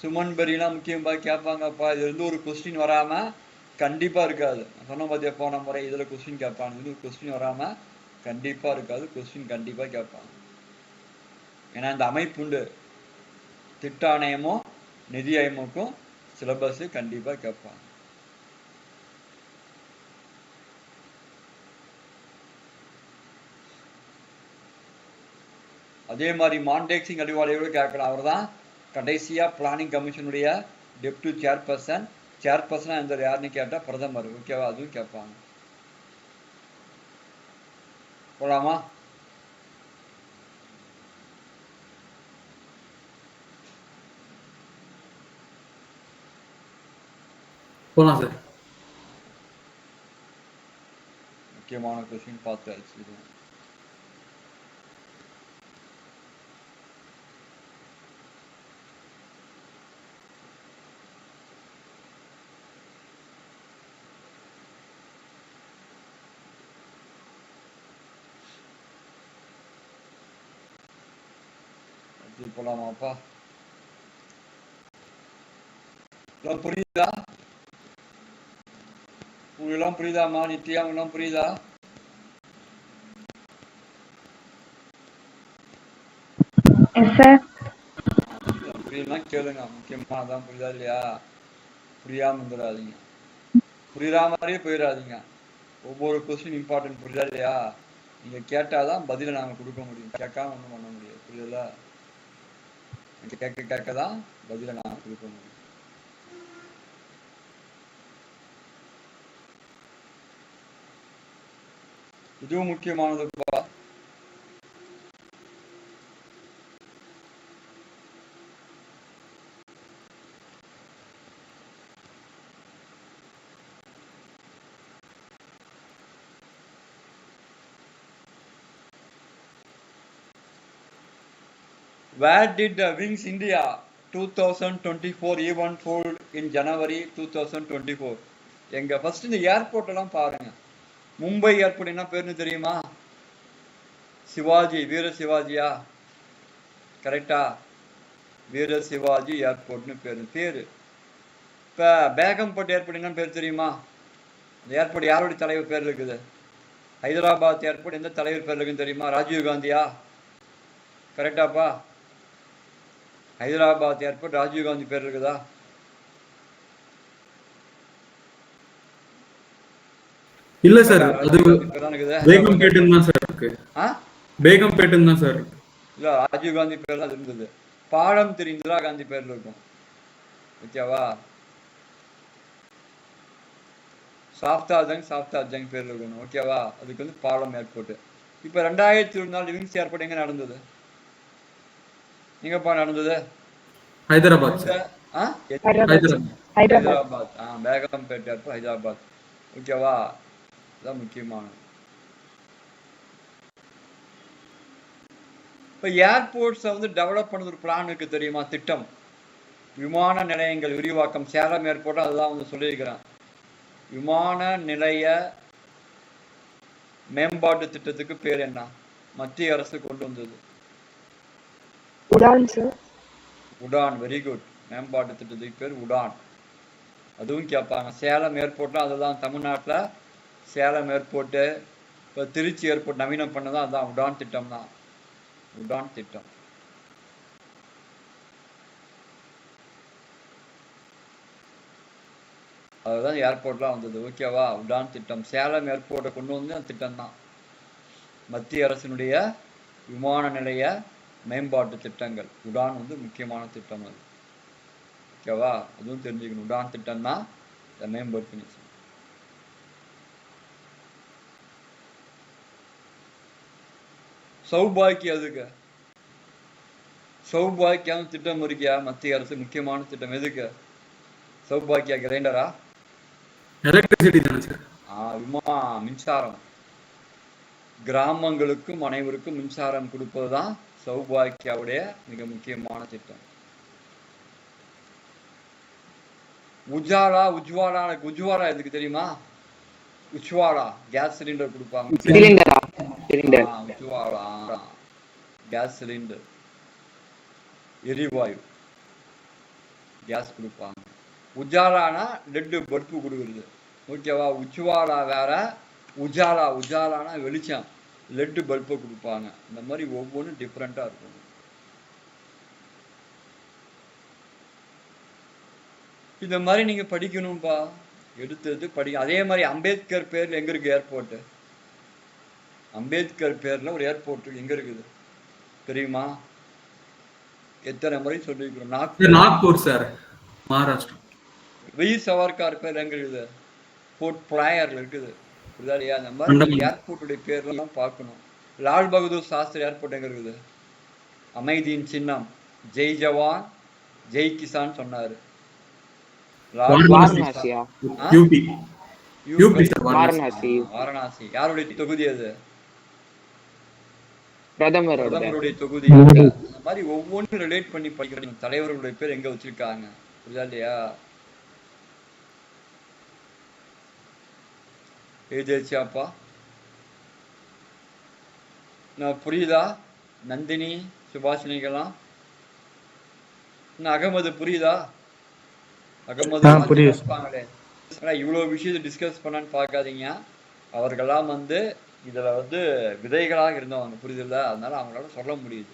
Speaker 1: சுமன் பெரிலாம் முக்கியமா கேட்பாங்கப்பா. இது வந்து ஒரு கொஸ்டின் வராம கண்டிப்பா இருக்காது. சொன்ன பார்த்தியா போன முறை இதுல கொஸ்டின் கேட்பாங்க. இது கொஸ்டின் வராம கண்டிப்பா இருக்காது. கொஸ்டின் கண்டிப்பா கேட்பாங்க. ஏன்னா இந்த அமைப்பு உண்டு. திட்ட ஆணையமும் நிதி ஆயோக்கும் சிலபஸ் கண்டிப்பா கேட்பாங்க. அதே மாதிரி மாண்டேக் சிங் அலுவாலியோட கேட்கலாம். அவர் தான் கடைசியா பிளானிங் கமிஷனுடைய டெப்டி சேர்பர்சன். சேர்பர்சனா இந்த யாருன்னு கேட்டா பிரதமர். ஓகேவா? அதுவும் கேட்பாங்க. போலாமா?
Speaker 2: போலாம் சார்.
Speaker 1: முக்கியமான கொஸ்டின் பார்த்தாச்சு. போலாமாப்பா? புரியுதா? உங்களெல்லாம் புரியுதாமா? நித்யா எல்லாம் புரியுதா? புரியலாம் கேளுங்க. முக்கியமா அதான். புரியுதா இல்லையா? புரியாம வந்துடாதீங்க. புரியுற மாதிரியே போயிடாதீங்க. ஒவ்வொரு கொஸ்டின் இம்பார்ட்டன்ட். புரியுதா இல்லையா? நீங்க கேட்டாதான் பதில நாங்க கொடுக்க முடியும். கேட்காம ஒண்ணும் பண்ண முடியாது. புரியுதா? கேட்கதான் பதில நாங்க கொடுக்க முடியும். இதுவும் முக்கியமானதுப்பா. Where did Wings India 2024 event hold in January 2024? எங்க ஃபர்ஸ்ட் இந்த ஏர்போர்ட் எல்லாம் பாருங்க. மும்பை ஏர்போர்ட் என்ன பேருன்னு தெரியுமா? சிவாஜி, வீர சிவாஜியா? கரெக்டா? வீர சிவாஜி ஏர்போர்ட்னு பேரு. இப்ப பேகம்பட் ஏர்போர்ட் என்ன பேர் தெரியுமா? இந்த ஏர்போர்ட் யாருடைய தலைவர் பேர் இருக்குது? ஹைதராபாத் ஏர்போர்ட் எந்த தலைவர் பேர் இருக்குன்னு தெரியுமா? ராஜீவ் காந்தியா? கரெக்டாப்பா? ஹைதராபாத் ஏர்போர்ட் ராஜீவ் காந்தி பேர் இருக்குதா?
Speaker 2: இல்ல சார், அது பேகம்பேட்டன் தான் சார் இருக்கு. பேகம்பேட்டன் தான் சார் இருக்கு.
Speaker 1: இல்ல, ராஜீவ் காந்தி பேர் தான் இருந்தது. பாலம் திரு இந்திரா காந்தி பேர்ல இருக்கும். ஓகேவா? சாஃப்தார் ஜங் பேர்ல இருக்கணும். ஓகேவா? அதுக்கு வந்து பாலம் ஏர்போர்ட். இப்ப 2024 விங்ஸ் ஏர்போர்ட் எங்க நடந்தது? எங்கப்பா நடந்தது?
Speaker 2: ஹைதராபாத்.
Speaker 1: ஹைதராபாத். பேகம்பேட் ஏர்போர்ட் ஹைதராபாத். ஓகேவா? அதான் முக்கியமானது. இப்ப ஏர்போர்ட்ஸை வந்து டெவலப் பண்ணது ஒரு பிளான் இருக்கு தெரியுமா? திட்டம். விமான நிலையங்கள் விரிவாக்கம். சேலம் ஏர்போர்ட் அதுதான் வந்து சொல்லியிருக்கிறேன். விமான நிலைய மேம்பாட்டு திட்டத்துக்கு பேர் என்ன? மத்திய அரசு கொண்டு வந்தது.
Speaker 3: Udan sir.
Speaker 1: Udan. Very good. மேம்பாட்டு திட்டத்துக்கு பேர் உடான். அதுவும் கேட்பாங்க. சேலம் ஏர்போர்ட்லாம் அதுதான். தமிழ்நாட்டில் சேலம் ஏர்போர்ட்டு, இப்போ திருச்சி ஏர்போர்ட் நவீனம் பண்ணதான் அதுதான் உடான் திட்டம் தான். உடான் திட்டம். அதுதான் ஏர்போர்ட்லாம் வந்தது. ஓகேவா? உடான் திட்டம். சேலம் ஏர்போர்ட்டை கொண்டு வந்து அந்த திட்டம் தான். மத்திய அரசினுடைய விமான நிலைய மேம்பாட்டு திட்டங்கள். உடான் வந்து முக்கியமான திட்டம் அது. ஓகேவா? அதுவும் தெரிஞ்சுக்கணும். உடான் திட்டம் தான் இதை மேம்படுத்தினுச்சு. சௌபாக்கியா எதுக்கு? சௌபாக்கியான்னு திட்டம் இருக்கியா? மத்திய அரசு முக்கியமான திட்டம் எதுக்கு? சௌபாக்கியா கிரைண்டரா?
Speaker 2: எலக்ட்ரிசிட்டி தானே சார்?
Speaker 1: மின்சாரம். கிராமங்களுக்கும் அனைவருக்கும் மின்சாரம் கொடுப்பதுதான் சௌபாக்கியாவுடைய மிக முக்கியமான திட்டம். உஜ்வாலா எதுக்கு தெரியுமா? உஜ்வாலா கேஸ் சிலிண்டர் கொடுப்பாங்க. உஜ்வாலா கேஸ் சிலிண்டர், எரிவாயு கேஸ் கொடுப்பாங்க. உஜாலானா லெட்டு பல்பு கொடுக்குறது. ஓகேவா? உஜ்வாலா வேற, உஜாலானா வெளிச்சம், லெட்டு பல்பை கொடுப்பாங்க. இந்த மாதிரி ஒவ்வொன்றும் டிஃப்ரெண்டா இருக்கும். இந்த மாதிரி நீங்க படிக்கணும்பா. எடுத்தது அதே மாதிரி அம்பேத்கர் பேர்ல எங்க இருக்கு ஏர்போர்ட்? அம்பேத்கர் பேர்ல ஒரு ஏர்போர்ட் எங்க இருக்குது தெரியுமா? எத்தனை முறை சொல்லிருக்கிறோம்.
Speaker 2: நாக்பூர் சார், மகாராஷ்டிரா.
Speaker 1: வீர் சவர்கார் பேர் எங்க இருக்குது? போர்ட் பிளாயர்ல இருக்குது. இல்லையா? அந்த மாதிரி ஏர்போர்ட்டுடைய பேர்லாம் பார்க்கணும். லால் பகதூர் சாஸ்திரி ஏர்போர்ட் எங்க இருக்குது? அமைதியின் சின்னம், ஜெய் ஜவான் ஜெய் கிசான் சொன்னாரு. வாரணாசி. யாருடைய தொகுதி அது? பிரதமருடைய தொகுதி. அந்த மாதிரி ஒவ்வொன்றும் ரிலேட் பண்ணி படிக்கிற தலைவர்களுடைய பேர் எங்க வச்சிருக்காங்க. புரியுதா இல்லையா? எழுதியாப்பா. நான் புரியுதா? நந்தினி, சுபாஷினிகளாம். அகமது புரியுதா? அகமது இருப்பாங்களே. இவ்வளவு விஷயத்தை டிஸ்கஸ் பண்ணான்னு பார்க்காதீங்க. அவர்கள்லாம் வந்து இதுல வந்து விதைகளாக இருந்தவங்க. புரியுதுல்ல? அதனால அவங்களால சொல்ல முடியுது.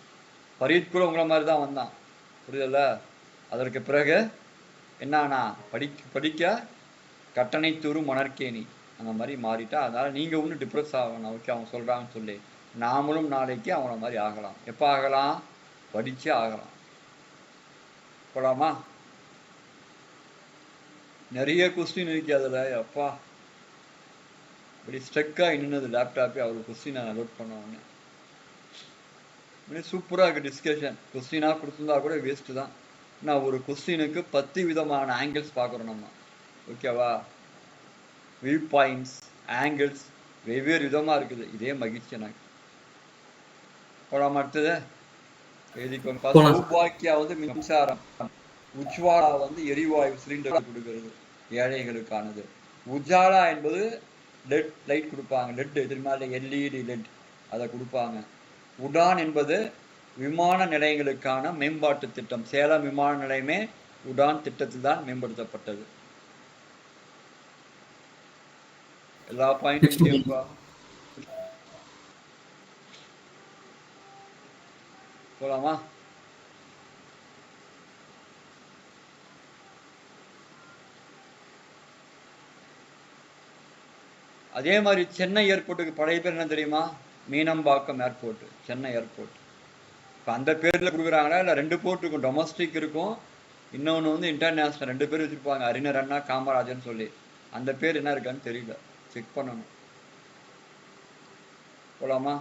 Speaker 1: பரீத் கூட உங்களை மாதிரி தான் வந்தான். புரியுதுல்ல? அதற்கு பிறகு என்னன்னா படிக்க கட்டணை தூரும் மணற்கேணி அந்த மாதிரி மாறிட்டா. அதனால நீங்க ஒன்றும் டிப்ரெஸ் ஆகணும். ஓகே, அவங்க சொல்றாங்கன்னு சொல்லி நாமளும் நாளைக்கு அவங்கள மாதிரி ஆகலாம். எப்போ ஆகலாம்? படிச்சே ஆகலாம். போலாமா? நிறைய கொஸ்டின் இருக்கு அதுல. அப்பா இப்படி ஸ்ட்ரக்கா இன்னது லேப்டாப்பே அவர் கொஸ்டின் நான் நோட் பண்ண உடனே சூப்பரா இருக்கு டிஸ்கஷன். கொஸ்டினா கொடுத்துருந்தா கூட வேஸ்ட் தான். நான் ஒரு கொஸ்டினுக்கு 10 விதமான ஆங்கிள்ஸ் பார்க்குறோம் நம்ம. ஓகேவா? வியூ பாயிண்ட்ஸ், ஆங்கிள்ஸ் வெவ்வேறு விதமா இருக்குது. இதே மகிழ்ச்சி எனக்கு. போலாமா? அடுத்தது எழுதிக்கோங்க.
Speaker 2: போலாம் சார்.
Speaker 1: சௌபாக்கியா வந்து மின்சாரம், உஜ்வாலா வந்து எரிவாயு சிலிண்டர் கொடுக்கிறது ஏழைகளுக்கானது. உஜாலா என்பது லெட் லைட் கொடுப்பாங்க, லெட் தெரியுமா, எல்இடி லெட் அதை கொடுப்பாங்க. உடான் என்பது விமான நிலையங்களுக்கான மேம்பாட்டு திட்டம். சேலம் விமான நிலையமே உடான் திட்டத்தில் தான் மேம்படுத்தப்பட்டது. எல்லா பாயிண்டும் முக்கியம்பா. போலாமா? அதே மாதிரி சென்னை ஏர்போர்ட்டுக்கு பழைய பேர் என்ன தெரியுமா? Meenambakkam airport, Chennai airport. இப்போ அந்த பேரில் கொடுக்குறாங்களா இல்லை 2 போர்ட் இருக்கும், டொமஸ்டிக் இருக்கும், இன்னொன்று வந்து இன்டர்நேஷ்னல், 2 பேர் வச்சுருப்பாங்க, அறிஞர் அண்ணா காமராஜர்னு சொல்லி. அந்த பேர் என்ன இருக்கான்னு தெரியல, செக் பண்ணணும். போலாமா?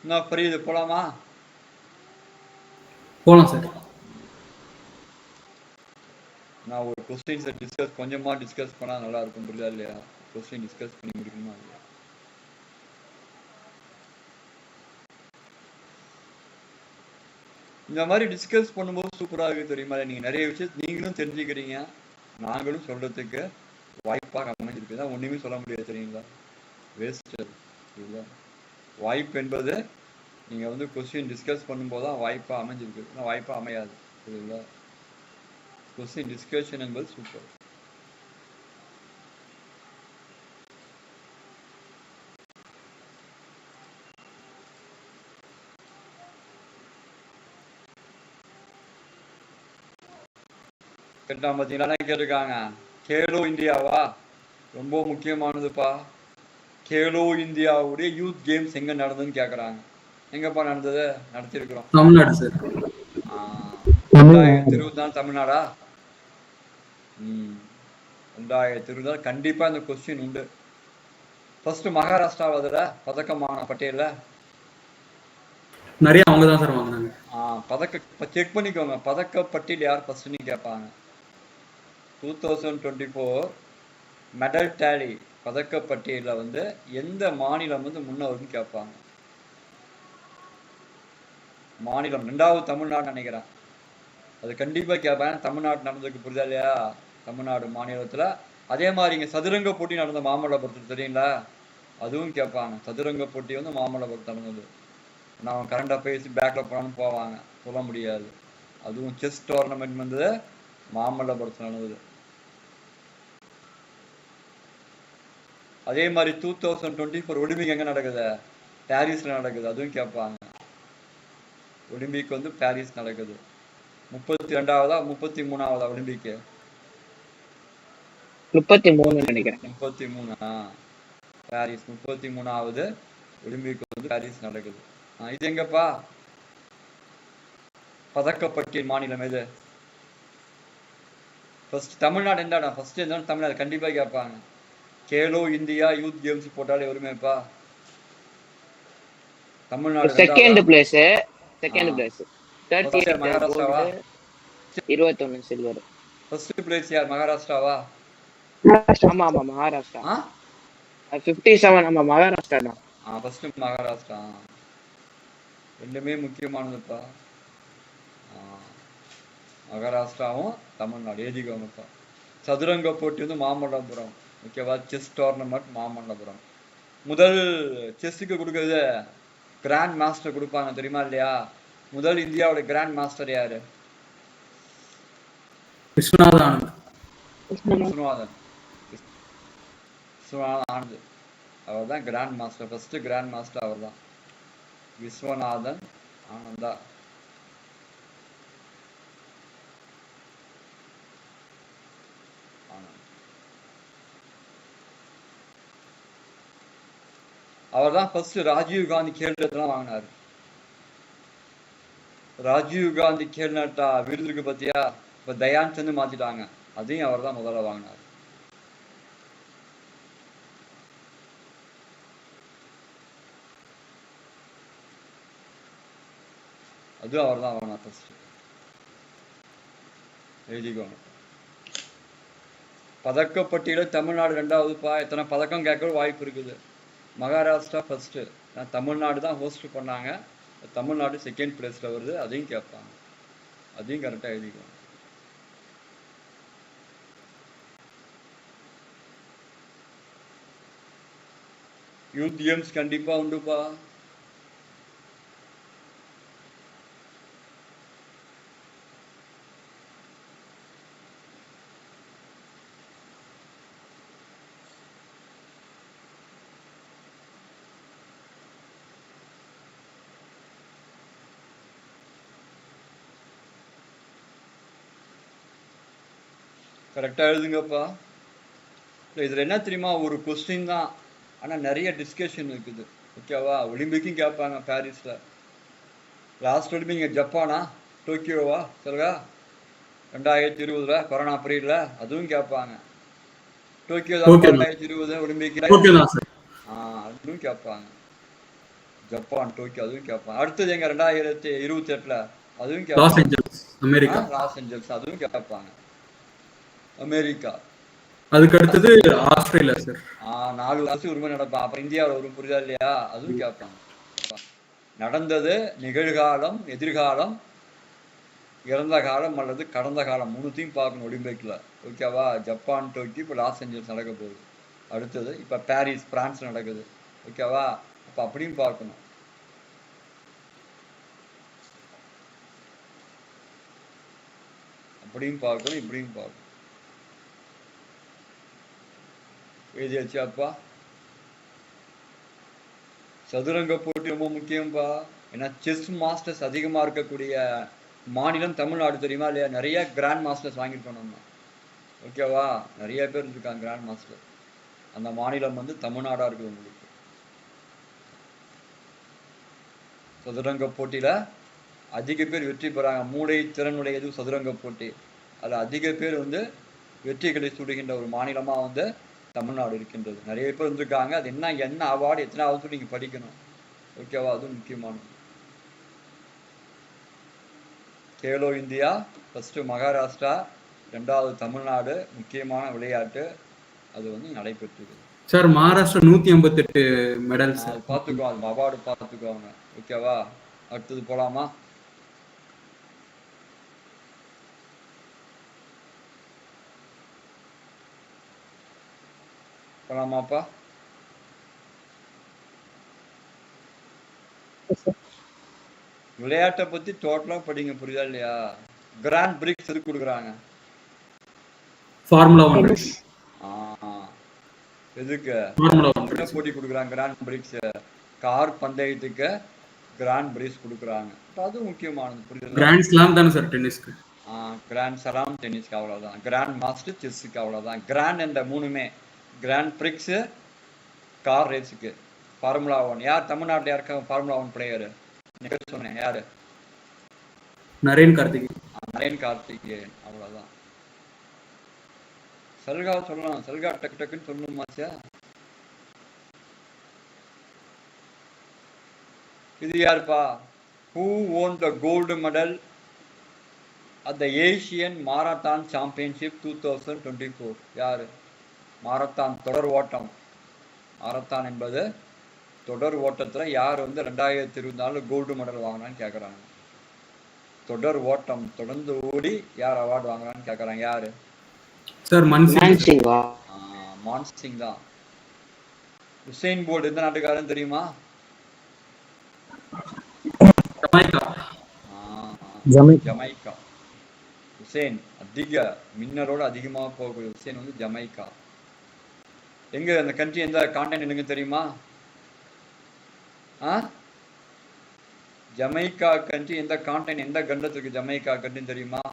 Speaker 1: என்ன புரியுது? போலாமா?
Speaker 2: போலாம் சார்.
Speaker 1: நான் ஒரு கொஸ்டின்ஸை கொஞ்சமாக டிஸ்கஸ் பண்ணால் நல்லா இருக்கும், புரியுதா இல்லையா? கொஸ்டின் டிஸ்கஸ் பண்ணி முடிக்கணுமா இல்லையா? இந்த மாதிரி டிஸ்கஸ் பண்ணும்போது சூப்பராக இருக்குது தெரியுமா? நீங்கள் நிறைய விஷயத்தை நீங்களும் தெரிஞ்சுக்கிறீங்க, நாங்களும் சொல்கிறதுக்கு வாய்ப்பாக அமைஞ்சிருக்கு. தான் ஒன்றுமே சொல்ல முடியாது தெரியுங்களா, வேஸ்ட். இல்லை, வாய்ப்பு என்பது நீங்கள் வந்து கொஸ்டின் டிஸ்கஸ் பண்ணும்போது தான் வாய்ப்பாக அமைஞ்சிருக்கு, ஆனால் வாய்ப்பாக அமையாது. புரியுதுங்களா? கொஸ்டின் டிஸ்கஷன் என்பது சூப்பர். கேட்டால் பார்த்தீங்களா, கேட்டிருக்காங்க கேலோ இந்தியாவா, ரொம்ப முக்கியமானதுப்பா. கேலோ இந்தியாவுடைய யூத் கேம்ஸ் எங்கே நடந்ததுன்னு கேட்குறாங்க. எங்கப்பா நடந்தது? நடத்திருக்கிறோம்,
Speaker 2: தமிழ்நாடு சார்.
Speaker 1: 2024 தமிழ்நாடா? 2024 கண்டிப்பாக இந்த கொஸ்டின் உண்டு. ஃபர்ஸ்ட் மகாராஷ்டிரா வருதுல பதக்கமான பட்டியல,
Speaker 2: நிறைய அவங்க தான் சார் வாங்கினாங்க.
Speaker 1: பதக்க செக் பண்ணிக்கோங்க, பதக்க பட்டியல் யார் ஃபர்ஸ்ட்னு கேட்பாங்க. 2024 மெடல் டேலி பதக்க பட்டியலில் வந்து எந்த மாநிலம் வந்து முன்ன வரும்னு கேட்பாங்க. மாநிலம் 2வது தமிழ்நாடு நினைக்கிறேன், அது கண்டிப்பாக கேட்பாங்க. தமிழ்நாடு நடந்ததுக்கு புரியுதா இல்லையா? தமிழ்நாடு மாநிலத்தில். அதே மாதிரி இங்கே சதுரங்க போட்டி நடந்த மாமல்லபுரத்தில் தெரியுங்களா, அதுவும் கேட்பாங்க. சதுரங்க போட்டி வந்து மாமல்லபுரத்தில் நடந்தது. நான் கரண்ட் அஃபேர்ஸ் பேக்கில் போனாலும் போவாங்க, சொல்ல முடியாது. அதுவும் செஸ் டோர்னமெண்ட் வந்து மாமல்லபுரத்தில் நடந்தது. அதே மாதிரி 2024 ஒலிம்பிக் எங்கே நடக்குது? பாரிஸில் நடக்குது, அதுவும் கேட்பாங்க. ஒலிம்பிக் வந்து பாரிஸ் நடக்குது. 32வதா 33வதா ஒலிம்பிக்கு?
Speaker 4: 33 நினைக்கிறேன்.
Speaker 1: 33. பாரிஸ் 33வது ஒலிம்பிக் வந்து பாரிஸ் நடக்குது. இது எங்கப்பா? பதக்கப்பட்டியல் மாநிலம் எது? ஃபர்ஸ்ட் தமிழ்நாடு எந்த இடம்? ஃபர்ஸ்ட் எந்த இடம்? தமிழ்நாடு கண்டிப்பாக கேட்பாங்க. கேலோ இந்தியா யூத் கேம்ஸ் போட்டாலே வருமேப்பா. Tamil Nadu
Speaker 4: second place, second place.
Speaker 1: மகாராஷ்டிராவா?
Speaker 4: 21 சில்வர்.
Speaker 1: ஃபர்ஸ்ட் பிளேஸ் யார்? மகாராஷ்டிராவா?
Speaker 4: ஆமா ஆமா மகாராஷ்டிரா. 57. ஆமா மகாராஷ்டிரா தான்.
Speaker 1: ஃபர்ஸ்ட் மகாராஷ்டிரா. ரெண்டுமே முக்கியமானதுப்பா, மகாராஷ்டிராவும் தமிழ்நாடு. எழுதிக்கோங்கப்பா. சதுரங்க போட்டி வந்து மாமல்லபுரம், ஓகேவா? Chess tournament Mamallapuram. முதல் செஸ்ஸுக்கு கொடுக்கறது கிராண்ட் மாஸ்டர் கொடுப்பாங்க, தெரியுமா இல்லையா? முதல் இந்தியாவோட கிராண்ட் மாஸ்டர் யாரு?
Speaker 2: விஸ்வநாதன் ஆனந்த்.
Speaker 1: விஸ்வநாதன் ஆனந்த், அவர் தான் grand master. First grand master அவர் தான், விஸ்வநாதன் ஆனந்தா. அவர் தான் ஃபர்ஸ்ட் ராஜீவ் காந்தி கேல் ரத்னா வாங்கினார். ராஜீவ் காந்தி கேல் ரத்னா விருது இருக்கு பத்தியா, இப்ப தயான் சந்த் மாத்திட்டாங்க, அதையும் அவர் தான் முதல்ல வாங்கினார். அதுவும் அவர் தான் வாங்கினார் ஃபர்ஸ்ட். எழுதிக்கோங்க. பதக்கப்பட்டியல தமிழ்நாடு 2வதுப்பா. எத்தனை பதக்கம் கேட்க வாய்ப்பு இருக்குது. மகாராஷ்டிரா ஃபர்ஸ்ட். தமிழ்நாடு தான் ஹோஸ்ட் பண்ணாங்க. தமிழ்நாடு செகண்ட் பிளேஸ்ல வருது. அதையும் கேட்பாங்க. அதையும் கரெக்டா எழுதிக்குவோம். யூத் கேம்ஸ் கண்டிப்பா உண்டுப்பா. கரெக்டாக எழுதுங்கப்பா. இல்லை இதில் என்ன தெரியுமா, ஒரு கொஸ்டின் தான், ஆனால் நிறைய டிஸ்கஷன் இருக்குது. ஓகேவா? ஒலிம்பிக்கும் கேட்பாங்க பாரிஸில். லாஸ்ட் ஒலிம்பிக் ஜப்பானா டோக்கியோவா சொல்லுங்க 2020 கொரோனா பீரியட்ல, அதுவும் கேட்பாங்க. டோக்கியோ தான் 2020 ஒலிம்பிக்ல, அதுவும் கேட்பாங்க. ஜப்பான் டோக்கியோ அதுவும் கேட்பாங்க. அடுத்தது எங்க 2028 அதுவும் கேட்பாங்க. லாஸ் ஏஞ்சல்ஸ் அதுவும் கேட்பாங்க. அமெரிக்கா.
Speaker 2: அதுக்கு அடுத்தது ஆஸ்திரேலியா சார்.
Speaker 1: 4 வருஷம் உரிமை நடப்பான். அப்புறம் இந்தியாவில் ஒரு புரிதா இல்லையா, அதுவும் கேட்பாங்க. நடந்தது, நிகழ்காலம், எதிர்காலம், இறந்த காலம் அல்லது கடந்த காலம், 3த்தையும் பார்க்கணும் ஒலிம்பிக்ல. ஓகேவா? ஜப்பான் டோக்கியோ, இப்போ லாஸ் ஏஞ்சல்ஸ் நடக்க போகுது. அடுத்தது இப்போ பாரிஸ் பிரான்ஸ் நடக்குது. ஓகேவா? அப்போ அப்படியும் பார்க்கணும். அப்படியும் பார்க்கணும், இப்படியும் பார்க்கணும். எழுதியாச்சாப்பா? சதுரங்க போட்டி ரொம்ப முக்கியம்பா. ஏன்னா செஸ் மாஸ்டர்ஸ் அதிகமா இருக்கக்கூடிய மாநிலம் தமிழ்நாடு, தெரியுமா இல்லையா? நிறைய கிராண்ட் மாஸ்டர்ஸ் வாங்கியிருக்கோம் நம்ம. ஓகேவா? நிறைய பேர் இருக்காங்க கிராண்ட் மாஸ்டர். அந்த மாநிலம் வந்து தமிழ்நாடா இருக்குது. உங்களுக்கு சதுரங்க போட்டியில அதிக பேர் வெற்றி பெறாங்க. மூளை திறனுடையது சதுரங்க போட்டி. அதுல அதிக பேர் வந்து வெற்றிகளை சுடுகின்ற ஒரு மாநிலமா வந்து தமிழ்நாடு இருக்கின்றது. நிறைய பேர் வந்திருக்காங்க. அது என்ன அவார்டு, எத்தனை ஆகுது நீங்க படிக்கணும். ஓகேவா? அதுவும் முக்கியமானது. கேலோ இந்தியா ஃபர்ஸ்ட் மகாராஷ்டிரா, 2வது தமிழ்நாடு. முக்கியமான விளையாட்டு அது வந்து நடைபெற்றது.
Speaker 2: Sir Maharashtra 158 medal sir.
Speaker 1: பார்த்துக்கோ, அது அவார்டு பார்த்துக்கோங்க. ஓகேவா? அடுத்தது போலாமா? போலாமாப்பா? விளையாட்டை பத்தி டோட்டலா படிங்க. புரியுதா இல்லையா? கிராண்ட் பிரிக்ஸ் எதுக்கு கொடுக்குறாங்க?
Speaker 2: ஃபார்முலா 1.
Speaker 1: எதுக்கு போட்டி கொடுக்குறாங்க? கிராண்ட் பிரிக்ஸ் கார் பந்தயத்துக்கு கிராண்ட் பிரிக்ஸ் கொடுக்குறாங்க. அதுவும் முக்கியமானது. புரியுது?
Speaker 2: கிராண்ட் ஸ்லாம் தானே சார் டென்னிஸ்க்கு?
Speaker 1: கிராண்ட் ஸ்லாம் டென்னிஸ்க்கு அவ்வளவுதான். கிராண்ட் மாஸ்டர் செஸ்ஸுக்கு அவ்வளவுதான். கிராண்ட் என்ற 3மே. கிராண்ட் பிரிக்ஸ் கார் ரேஸுக்கு. ஃபார்முலா 1 யார் தமிழ்நாட்டில் யாருக்காக ஃபார்முலா 1 பிளேயர் சொன்னேன்? யாரு?
Speaker 2: நரேன் கார்த்திகேயன். அவ்வளவுதான். சல்கா சொல்லலாம். சல்கா டக்கு டக்குன்னு சொல்லணுமாச்சா? இது யாருப்பா? Who won the gold medal at the Asian Marathon Championship 2024? யாரு? மாரத்தான் தொடர் ஓட்டம். மாரத்தான் என்பது தொடர் ஓட்டத்துல யார் வந்து 2024 கோல்டு மெடல் வாங்கினான்னு கேட்கறாங்க. தொடர் ஓட்டம் தொடர்ந்து ஓடி யார் அவார்டு வாங்குறான்னு கேட்கறாங்க. யாரு சார்? மான்சிங்
Speaker 1: தான். உசேன் போல்ட் எந்த நாட்டுக்காரன் தெரியுமா? ஜமைக்கா. உசேன் அதிக மின்னரோட அதிகமாக போகக்கூடிய உசேன் வந்து ஜமைக்கா. எங்க அந்த கண்ட்ரி, எந்த கான்டினென்ட் எனக்கு தெரியுமா? ஜமைக்கா கண்ட்ரி எந்த கான்டினென்ட், எந்த கண்டத்திற்கு ஜமைக்கா கண்ட்ரி தெரியுமா?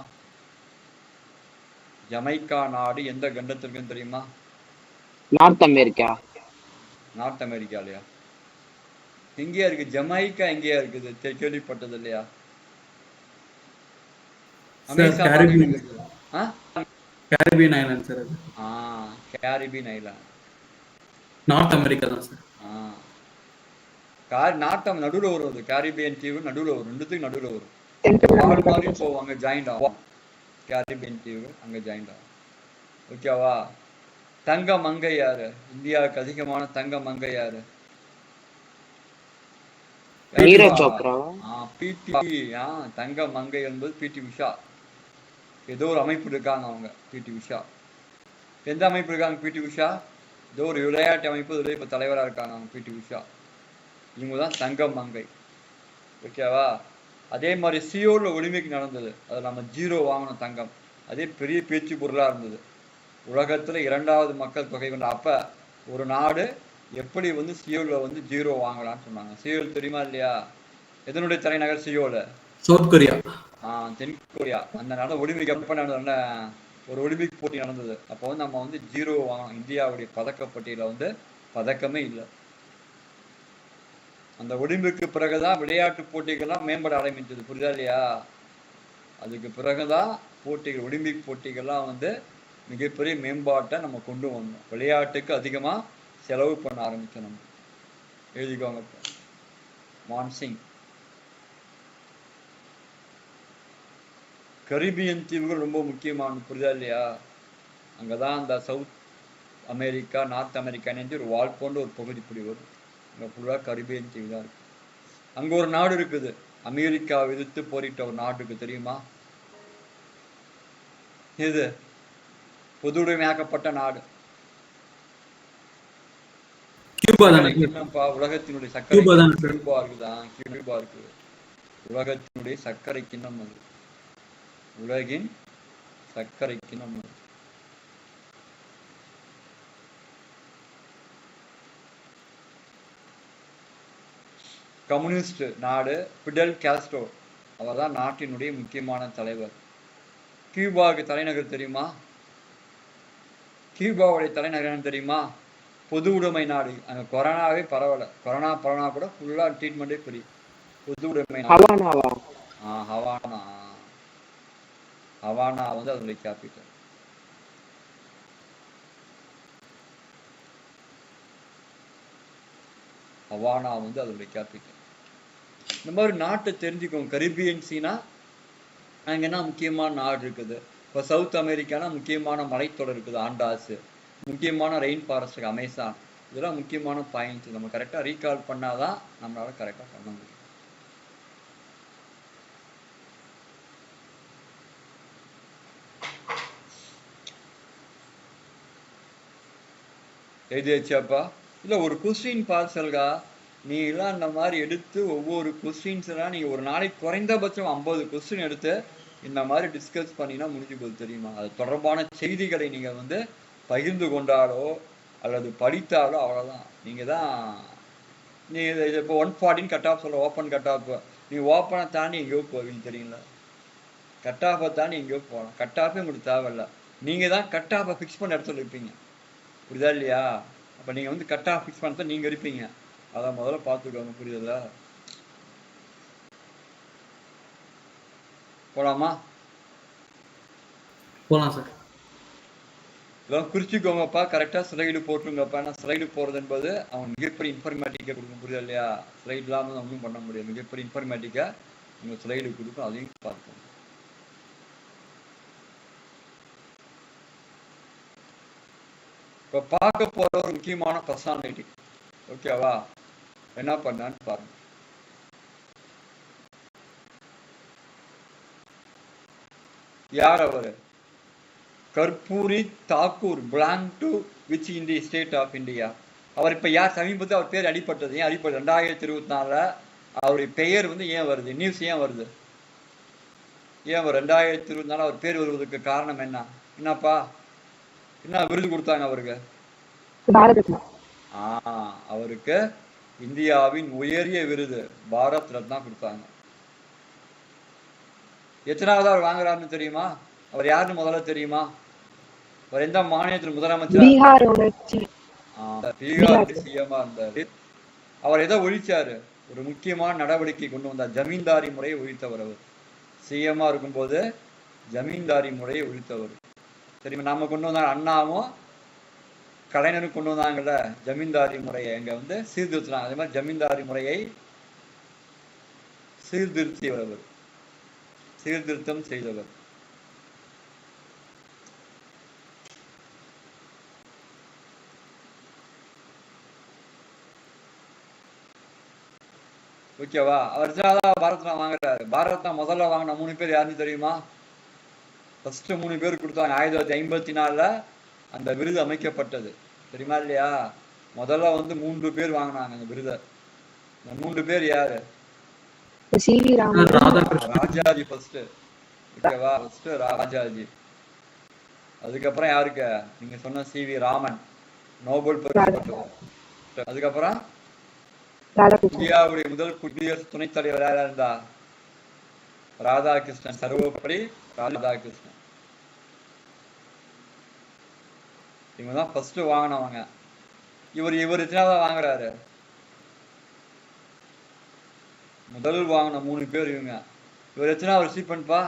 Speaker 1: ஜமைக்கா நாடு எந்த கண்டத்திற்குன்னு தெரியுமா?
Speaker 4: North America.
Speaker 1: நார்த் அமெரிக்காலையா? எங்கேயா இருக்கு ஜமைக்கா? எங்கேயா இருக்குது? கேள்விப்பட்டது இல்லையா?
Speaker 2: Caribbean island sir.
Speaker 1: Caribbean island
Speaker 2: north America தான் சார்.
Speaker 1: நார்த் நடுவில் வரும். கேரிபியன் தீவு நடுவில் வரும். 2த்துக்கு நடுவில் வரும். மாதிரி போவாங்க, ஜாயிண்ட் ஆகும். கேரிபியன் தீவு அங்க ஜாயிண்ட் ஆகும்.
Speaker 2: ஓகேவா? தங்க மங்கை யாரு? இந்தியாவுக்கு அதிகமான தங்க மங்கை யாரு?
Speaker 4: நீரஜ் சோப்ராவா?
Speaker 2: பிடி. தங்க மங்கை என்பது பிடி உஷா. ஏதோ ஒரு அமைப்பு இருக்காங்க அவங்க, பிடி உஷா. எந்த அமைப்பு இருக்காங்க பிடி உஷா? ஏதோ ஒரு விளையாட்டு அமைப்பு, இதுல இப்ப தலைவரா இருக்காங்க அவங்க, பிடி உஷா. இவங்க தான் தங்க மங்கை. ஓகேவா? அதே மாதிரி சியோல்ல ஒலிம்பிக் நடந்தது, அது நம்ம 0 வாங்கணும் தங்கம். அதே பெரிய பேச்சு பொருளா இருந்தது. உலகத்துல 2வது மக்கள் தொகை கொண்ட அப்ப ஒரு நாடு எப்படி வந்து சியோல்ல வந்து 0 வாங்கலாம்னு சொன்னாங்க. சியோல் தெரியுமா இல்லையா? எதனுடைய தலைநகர் சியோல்?
Speaker 1: South Korea.
Speaker 2: தென்கொரியா. அந்த நாடு ஒலிம்பிக் எப்ப நடந்தது? ஒரு ஒலிம்பிக் போட்டி நடந்தது. அப்போ வந்து நம்ம வந்து 0 வாங்கணும். இந்தியாவுடைய பதக்கப்பட்டியல வந்து பதக்கமே இல்லை. அந்த ஒலிம்பிக்கு பிறகுதான் விளையாட்டு போட்டிகள்லாம் மேம்பட ஆரம்பிச்சது. புரியுதா இல்லையா? அதுக்கு பிறகுதான் போட்டிகள், ஒலிம்பிக் போட்டிகள்லாம் வந்து மிகப்பெரிய மேம்பாட்டை நம்ம கொண்டு வந்தோம். விளையாட்டுக்கு அதிகமா செலவு பண்ண ஆரம்பிச்சோம் நம்ம. எழுதிக்கோங்க. மான்சிங். கரிபியன் தீவுகள் ரொம்ப முக்கியமானது. புரியுதா இல்லையா? அங்கதான் அந்த சவுத் அமெரிக்கா, நார்த் அமெரிக்கா ஒரு வால் போன்ற ஒரு பகுதி இப்படி வரும். அங்க ஃபுல்லா கரிபியன் தீவு தான் இருக்கு. அங்க ஒரு நாடு இருக்குது, அமெரிக்காவை எதிர்த்து போரிட்ட ஒரு நாடு இருக்கு, தெரியுமா? இது பொதுவுடைமையாக்கப்பட்ட நாடு. என்னப்பா? உலகத்தினுடைய சர்க்கரை கியூபா இருக்குதான். கியூபா இருக்கு. உலகத்தினுடைய சர்க்கரை கிண்ணம் அது. உலகின் சர்க்கரை கிண்ணம் அது. கம்யூனிஸ்ட் நாடு. பிடல் காஸ்ட்ரோ, அவர் தான் நாட்டினுடைய முக்கியமான தலைவர். கியூபாவுக்கு தலைநகர் தெரியுமா? கியூபாவுடைய தலைநகர் தெரியுமா? பொது உடைமை நாடு. அங்க கொரோனாவே பரவல. கொரோனா பரவனா கூட ஃபுல்லா ட்ரீட்மெண்டே ஃப்ரீ. பொது உடைமை நாடு. ஹவானா. ஹவானா வந்து அதனுடைய கேபிட்டல். ஹவானா வந்து அதனுடைய கேபிட்டல். இந்த மாதிரி நாட்டை தெரிஞ்சுக்கோங்க. கரிபியன் சீனா அங்க என்ன முக்கியமான நாடு இருக்குது? இப்போ சவுத் அமெரிக்கானா முக்கியமான மலைத்தொடர் இருக்குது, ஆண்டாஸ். முக்கியமான ரெயின் ஃபாரஸ்ட், அமேசான். இதெல்லாம் முக்கியமான பாயிண்ட்ஸ். நம்ம கரெக்டாக ரீகால் பண்ணாதான் நம்மளால கரெக்டாக பண்ண முடியும். எழுதியாச்சாப்பா? இல்லை, ஒரு கொஸ்டின் பார்சல்கா. நீ எல்லாம் இந்த மாதிரி எடுத்து ஒவ்வொரு கொஸ்டின்ஸ் எல்லாம் நீங்க ஒரு நாளைக்கு குறைந்தபட்சம் 50 கொஸ்டின் எடுத்து இந்த மாதிரி டிஸ்கஸ் பண்ணினா முடிஞ்சு போது, தெரியுமா? அது தொடர்பான செய்திகளை நீங்க வந்து பகிர்ந்து கொண்டாலோ அல்லது படித்தாலோ அவ்வளவுதான். நீங்க தான் நீங்க இப்போ 140 கட் ஆஃப் சொல்ல, ஓப்பன் கட் ஆஃப். நீ ஓப்பனை தாண்டி எங்கேயோ போவீங்க, தெரியுங்களா? கட் ஆஃபை தாண்டி எங்கேயோ போகலாம். கட் ஆஃபே உங்களுக்கு தேவையில்லை. நீங்க தான் கட் ஆஃபை ஃபிக்ஸ் பண்ண இடத்துல இருப்பீங்க. புரியுதா இல்லையா? அப்ப நீங்க வந்து கட் ஆஃப் ஃபிக்ஸ் பண்ண நீங்க இருப்பீங்க. அதான் முதல்ல பார்த்துக்கோங்க. புரியுதா? போலாமா?
Speaker 1: போலாம் சார்.
Speaker 2: இதெல்லாம் குறிச்சிக்கோங்கப்பா. கரெக்டாக ஸ்லைடு போட்டுருங்கப்பா. ஏன்னா ஸ்லைடு போகிறது என்பது அவன் மிகப்பெரிய இன்ஃபர்மேட்டிக்காக கொடுக்கும். புரியுதா இல்லையா? ஸ்லைடு இல்லாமல் ஒன்றும் பண்ண முடியாது. மிகப்பெரிய இன்ஃபர்மேட்டிக்காக உங்கள் ஸ்லைடு கொடுக்கும். அதையும் பார்க்கணும். இப்போ பார்க்க போகிற ஒரு முக்கியமான பர்சனாலிட்டி. ஓகேவா? என்ன பண்ணான்னு பாருங்க. யார் அவரு? Karpoori Thakur. Belong to which இந்திய ஸ்டேட் ஆஃப் இந்தியா? அவர் இப்ப யார்? சமீபத்தில் அவர் பேர் அடிப்பட்டது. ஏன் அடிப்பட்டது? 2024 அவருடைய பெயர் வந்து ஏன் வருது? நியூஸ் ஏன் வருது? ஏன் 2024 அவர் பேர் வருவதற்கு காரணம் என்ன? என்னப்பா? என்ன விருது கொடுத்தாங்க அவருக்கு? அவருக்கு இந்தியாவின் உயரிய விருது பாரத் ரத்னா கொடுத்தாங்க. எத்தனாவது அவர் வாங்குறாருன்னு தெரியுமா? அவர் யாருன்னு முதல்ல தெரியுமா? அவர் எந்த மாநிலத்தில் முதலமைச்சர்? பீகார் சிஎம்மா இருந்தாரு. அவர் எதை ஒழிச்சாரு? ஒரு முக்கியமான நடவடிக்கை கொண்டு வந்தார். ஜமீன்தாரி முறையை ஒழித்தவர். அவர் சிஎம்மா இருக்கும்போது ஜமீன்தாரி முறையை ஒழித்தவர். தெரியுமா? நாம கொண்டு வந்தாங்க, அண்ணாவும் கலைஞரும் கொண்டு வந்தாங்கல்ல ஜமீன்தாரி முறையை. எங்க வந்து சீர்திருத்தினாங்க. அதே மாதிரி ஜமீன்தாரி முறையை சீர்திருத்தியவர், சீர்திருத்தம் செய்தவர்.
Speaker 1: ஓகேவா? அவர் தான் பாரத் ரத்னா வாங்குறாரு. பாரத் ரத்னா முதல்ல வாங்கின 3 பேர் யாருன்னு தெரியுமா? ஃபர்ஸ்ட் 3 பேர் கொடுத்தாங்க. 1954 அந்த விருது அமைக்கப்பட்டது. தெரியுமா இல்லையா? முதல்ல வந்து 3 பேர் வாங்கினாங்க அந்த விருதை. இந்த 3 பேர் யாரு?
Speaker 3: சிவி ராமன்,
Speaker 1: ராஜாஜி ஃபர்ஸ்ட். ஓகேவா? ஃபர்ஸ்ட் ராஜாஜி. அதுக்கப்புறம் யாருக்கு? நீங்க சொன்ன சிவி ராமன், நோபல் பரிசு பெற்றவர். அதுக்கப்புறம் இந்தியாவுடைய முதல் குடியரசு துணைத் தலைவர் யாரா இருந்தா? ராதாகிருஷ்ணன். சர்வப்பள்ளி ராதாகிருஷ்ணன். இவங்க தான் ஃபர்ஸ்ட் வாங்கினவங்க. இவர் எத்தனாவது வாங்குறாரு? முதல் வாங்கின 3 பேர் இவங்க. இவர் எத்தனாவது ரிசிபென்ட்பா?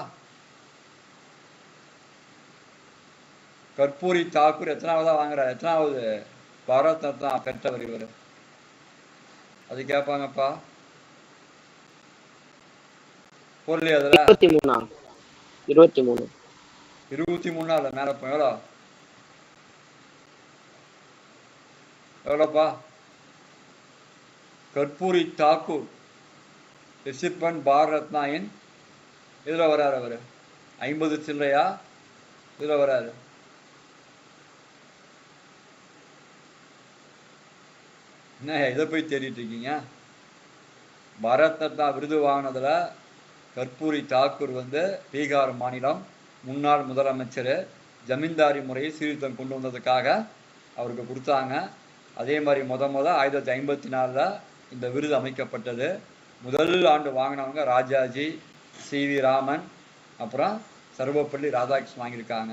Speaker 1: கற்பூரி தாக்கூர் எத்தனாவதா வாங்குறாரு? எத்தனாவது பாரத் ரத்னா பெற்றவர் இவர்? அது கேட்பாங்கப்பா. பொருள் அதுல 23 மேல எவ்வளோ? எவ்வளோப்பா? கற்பூரி தாக்கூர் ரிசிபென்ட் பாரத் ரத்னா இன் இதுல வராரு அவரு 50 சில்லையா? இதுல வராரு. என்ன இதை போய் தேடிட்டு இருக்கீங்க? பாரத் ரத்னா விருது வாங்கினதுல கற்பூரி தாக்கூர் வந்து பீகார் மாநிலம் முன்னாள் முதலமைச்சர். ஜமீன்தாரி முறையை சீர்திருத்தம் கொண்டு வந்ததுக்காக அவருக்கு கொடுத்தாங்க. அதே மாதிரி 1954 இந்த விருது அமைக்கப்பட்டது. முதல் ஆண்டு வாங்கினவங்க ராஜாஜி, சிவி ராமன், அப்புறம் சர்வப்பள்ளி ராதாகிருஷ்ணன் வாங்கியிருக்காங்க.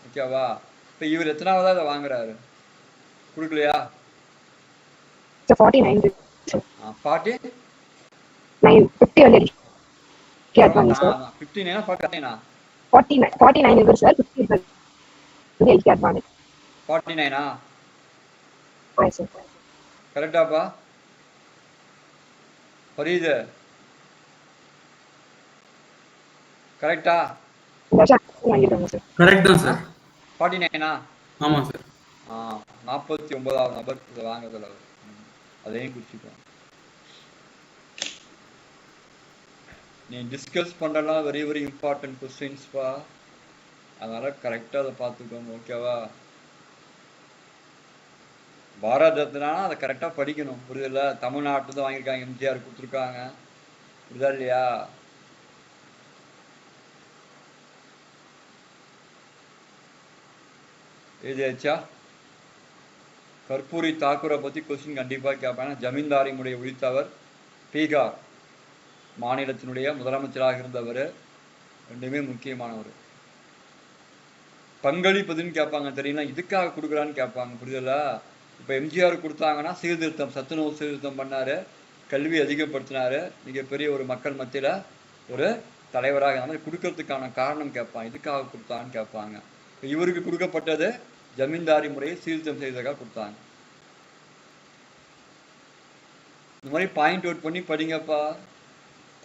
Speaker 1: ஓகேவா? இப்போ இவர் எத்தனாவதா இதை வாங்குறாரு? கொடுக்கலையா?
Speaker 3: 49
Speaker 1: 40
Speaker 3: 50 வந்து கேட்பாங்க சார்.
Speaker 1: 59 49
Speaker 3: 49 இவர் சார். 50 வந்து கேட்பாங்க.
Speaker 1: 49
Speaker 3: ஆ சார்.
Speaker 1: கரெக்டாப்பா? புரியுது? கரெக்டா?
Speaker 3: வாங்கிட்டாங்க சார்.
Speaker 5: கரெக்ட் தான் சார்.
Speaker 1: 49
Speaker 5: ஆமா சார்.
Speaker 1: 49வது நபர் இதை வாங்குறதுல அவர். அதையும் குறிச்சுக்கோ. நீ டிஸ்கஸ் பண்ணலாம் வெரி வெரி இம்பார்ட்டன்ட் கொஸ்டின்ஸ்பா. அதனால கரெக்டாக அதை பார்த்துக்கோங்க. ஓகேவா? பாரத் ரத்னா அதை கரெக்டாக படிக்கணும். புரியுதுல்ல? தமிழ்நாட்டில் தான் வாங்கியிருக்காங்க. எம்ஜிஆர் கொடுத்துருக்காங்க. புரியுதா இல்லையா? எழுதியாச்சா? கற்பூரி தாக்கூரை பற்றி கொஸ்டின் கண்டிப்பாக கேட்பாங்க. ஜமீன்தாரி முறையை ஒழித்தவர், பீகார் மாநிலத்தினுடைய முதலமைச்சராக இருந்தவர். ரெண்டுமே முக்கியமானவர். பங்களிப்பதுன்னு கேட்பாங்க. தெரியுங்களா? இதுக்காக கொடுக்குறான்னு கேட்பாங்க. புரியுதுல்ல? இப்போ எம்ஜிஆர் கொடுத்தாங்கன்னா சீர்திருத்தம், சத்துணவு சீர்திருத்தம் பண்ணாரு, கல்வி அதிகப்படுத்தினாரு, மிகப்பெரிய ஒரு மக்கள் மத்தியில் ஒரு தலைவராக அந்த மாதிரி கொடுக்கறதுக்கான காரணம் கேட்பாங்க. இதுக்காக கொடுத்தான்னு கேட்பாங்க. இவருக்கு கொடுக்கப்பட்டது ஜமீன்தாரி முறையை சீர்திருத்தம் செய்ததுக்காக கொடுத்தாங்க. இந்த மாதிரி பாயிண்ட் அவுட் பண்ணி படிங்கப்பா.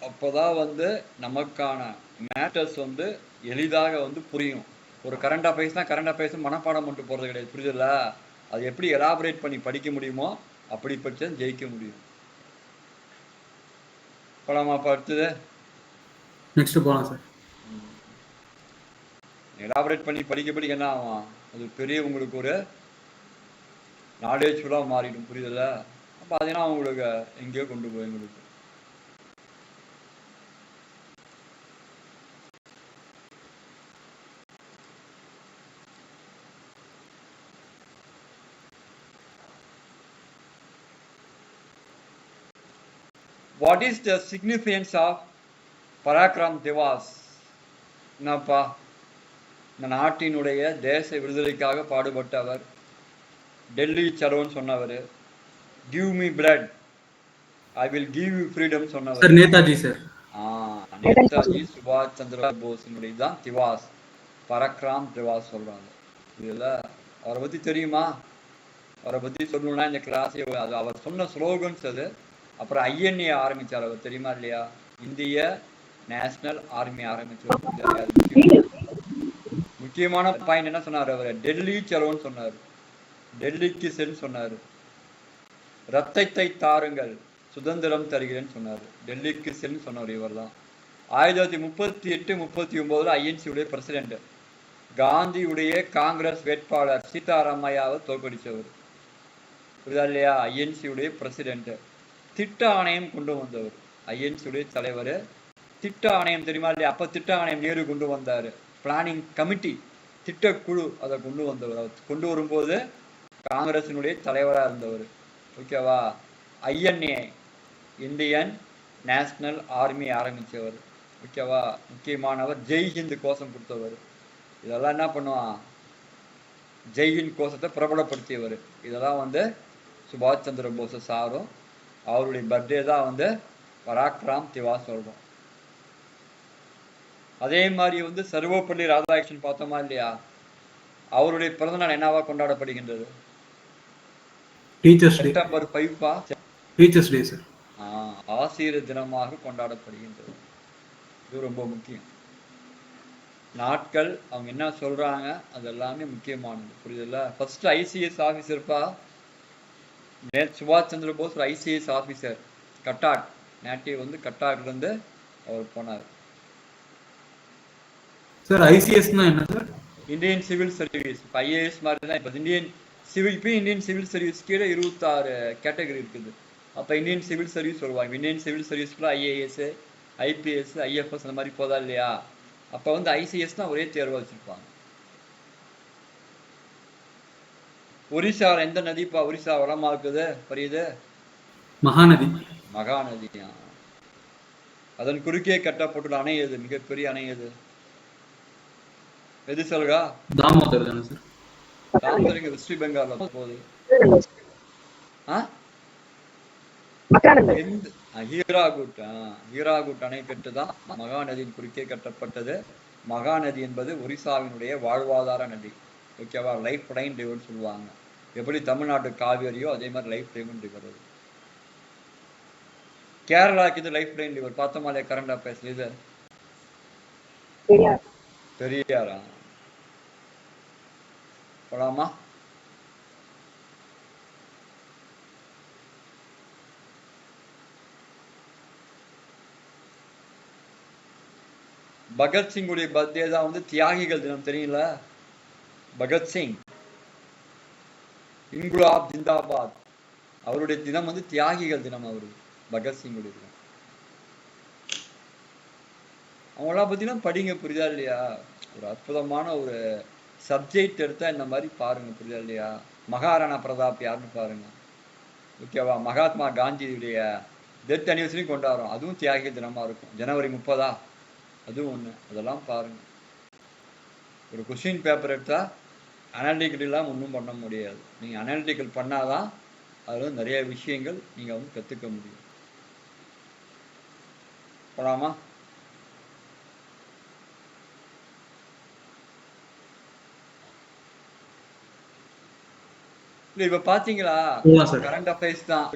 Speaker 1: அப்போதான் வந்து நமக்கான மேட்டர்ஸ் வந்து எளிதாக வந்து புரியும். ஒரு கரண்ட் அஃபேர்ஸ்னா கரண்ட் அஃபேர்ஸ் மனப்பாடம் பண்ணிட்டு போகிறது கிடையாது. புரியுதுல்ல? அது எப்படி எலாபரேட் பண்ணி படிக்க முடியுமோ அப்படி படிச்சா ஜெயிக்க முடியும். போலாமாப்பா? அடுத்தது
Speaker 5: நெக்ஸ்ட் போலாம் சார்.
Speaker 1: எலாபரேட் பண்ணி படிக்க என்ன ஆகும்? அது பெரிய உங்களுக்கு ஒரு நாலேஜ்ஃபுல்லாக மாறிடும். புரியுதுல்ல? அப்போ அதெல்லாம் உங்களுக்கு எங்கேயோ கொண்டு போய் உங்களுக்கு. What is the significance of Parakram Diwas? என்னப்பா? இந்த நாட்டினுடைய தேச விடுதலைக்காக பாடுபட்டவர், டெல்லி சலோன்னு சொன்னவர், give me blood I will give you freedom சொன்னவர்
Speaker 5: சார் நேதாஜி சார்.
Speaker 1: நேதாஜி சுபாஷ் சந்திர போஸினுடைய தான் திவாஸ், பராக்கிரம் திவாஸ் சொல்றாங்க. இதுல அவரை பத்தி தெரியுமா? அவரை பத்தி சொல்லணும்னா இந்த கிளாஸ் அது அவர் சொன்ன ஸ்லோகன்ஸ் அது. அப்புறம் ஐஎன்ஏ ஆரம்பிச்சார் அவர். தெரியுமா இல்லையா? இந்திய நேஷனல் ஆர்மி ஆரம்பிச்சார். முக்கியமான பாயிண்ட் என்ன சொன்னார் அவர்? டெல்லி சலோன்னு சொன்னார். டெல்லிக்கு சென்று சொன்னார். ரத்தத்தை தாருங்கள், சுதந்திரம் தருகிறேன்னு சொன்னார். டெல்லிக்கு செல்லுன்னு சொன்னார். இவர் தான் 1938-39 ஐஎன்சியுடைய பிரசிடென்ட். காந்தியுடைய காங்கிரஸ் வேட்பாளர் சீதாராமையாவை தோற்கடித்தவர். புரியுதா இல்லையா? ஐஎன்சியுடைய பிரசிடென்ட். திட்ட ஆணையம் கொண்டு வந்தவர். ஐஎன்சியுடைய தலைவர். திட்ட ஆணையம் தெரியுமா இல்லையா? அப்போ திட்ட ஆணையம் நேரு கொண்டு வந்தார். பிளானிங் கமிட்டி, திட்டக்குழு அதை கொண்டு வந்தவர். அவர் கொண்டு வரும்போது காங்கிரசினுடைய தலைவராக இருந்தவர். ஓகேவா? ஐஎன்ஏ, இந்தியன் நேஷனல் ஆர்மி ஆரம்பித்தவர். ஓகேவா? முக்கியமானவர். ஜெய்ஹிந்த் கோஷம் கொடுத்தவர். இதெல்லாம் என்ன பண்ணுவான்? ஜெய்ஹிந்த் கோஷத்தை பிரபலப்படுத்தியவர். இதெல்லாம் வந்து சுபாஷ் சந்திர போஸ் சாரும். அவருடைய பர்த்டே தான் வந்து பராக்ராம் திவாஸ் சொல்கிறோம். அதே மாதிரி வந்து சர்வப்பள்ளி ராதாகிருஷ்ணன் பார்த்தோமா இல்லையா? அவருடைய பிறந்தநாள் என்னவா கொண்டாடப்படுகின்றது? September 5
Speaker 5: teachers day sir.
Speaker 1: ஆசிரியர் தினமாக கொண்டாடப்படுகின்றது. இது ரொம்ப முக்கியம். நாட்கள் அவங்க என்ன சொல்றாங்க அது எல்லாமே முக்கியமானது. புரியுதுல்ல? ஃபர்ஸ்ட் ஐசிஎஸ் ஆஃபீஸர்ப்பா. சுபாஷ் சந்திர போஸ் ஒரு ஐசிஎஸ் ஆஃபீஸர். கட்டாக் நேட்டிவ் வந்து கட்டாக்லேருந்து அவர் போனார்.
Speaker 5: சார் ஐசிஎஸ்னா என்ன சார்?
Speaker 1: Indian civil service. இப்போ ஐஏஎஸ் மாதிரி தான். இப்போ இந்தியன் சிவில், இப்போ இந்தியன் சிவில் சர்வீஸ் கீழே 26 கேட்டகரி இருக்குது. அப்போ இந்தியன் சிவில் சர்வீஸ் சொல்லுவாங்க. இந்தியன் சிவில் சர்வீஸ்க்குள்ள ஐஏஎஸ், ஐபிஎஸ், ஐஎஃப்எஸ் அந்த மாதிரி போதா இல்லையா? அப்போ வந்து ஐசிஎஸ்னா ஒரே தேர்வாக வச்சுருப்பாங்க. ஒரிசாவில் எந்த நதிப்பா? ஒரிசா வளமாக இருக்குது. புரியுது?
Speaker 5: மகாநதி.
Speaker 1: மகாநதி. அதன் குறுக்கே கட்டப்பட்டுள்ள அணை எது? மிகப்பெரிய அணை எது? எது சொல்றா?
Speaker 5: தாமோதர் தானே சார்?
Speaker 1: தாமோதர் இங்க வெஸ்ட் பெங்கால்ல போகுது. ஹீராகுட். ஹீராகுட் அணைக்கட்டு தான் மகாநதியின் குறுக்கே கட்டப்பட்டது. மகாநதி என்பது ஒரிசாவினுடைய வாழ்வாதார நதி. ஓகேவா? லைஃப் லைன் ரிவர்னு சொல்லுவாங்க. எப்படி தமிழ்நாட்டு காவேரியோ அதே மாதிரி லைஃப் லைன் ரிவர். கேரளாக்கு இது லைஃப் லைன் ரிவர். பார்த்தோமா இல்லையா? கரண்ட் அஃபேர்ஸ் இது பெரியாரா? போலாமா? பகத்சிங்குடைய பர்த்டே தான் வந்து தியாகிகள் தினம். தெரியல? பகத்சிங் இன்குலாப் ஜிந்தாபாத். அவருடைய தினம் வந்து தியாகிகள் தினம். அவரு பகத்சிங்குடைய தினம். அவங்களாம் பத்திலாம் படிங்க. புரியுதா இல்லையா? ஒரு அற்புதமான ஒரு சப்ஜெக்ட் எடுத்தா இந்த மாதிரி பாருங்க. புரியுதா இல்லையா? மகாராணா பிரதாப் யாருன்னு பாருங்க. ஓகேவா? மகாத்மா காந்தியுடைய டெத் அனிவர்சரி கொண்டாடுறோம். அதுவும் தியாகிகள் தினமா இருக்கும். ஜனவரி 30 அதுவும் ஒன்று. அதெல்லாம் பாருங்க. ஒரு கொஸ்டின் பேப்பர் எடுத்தா அனாலிட்டிக்கல் இல்லாமல் ஒன்றும் பண்ண முடியாது. நீங்கள் அனாலிட்டிக்கல் பண்ணாதான் அதில் நிறைய விஷயங்கள் நீங்கள் வந்து கற்றுக்க முடியும். போலாமா? இல்லை இப்போ பார்த்தீங்களா? கரண்ட் அஃபேர்ஸ் தான்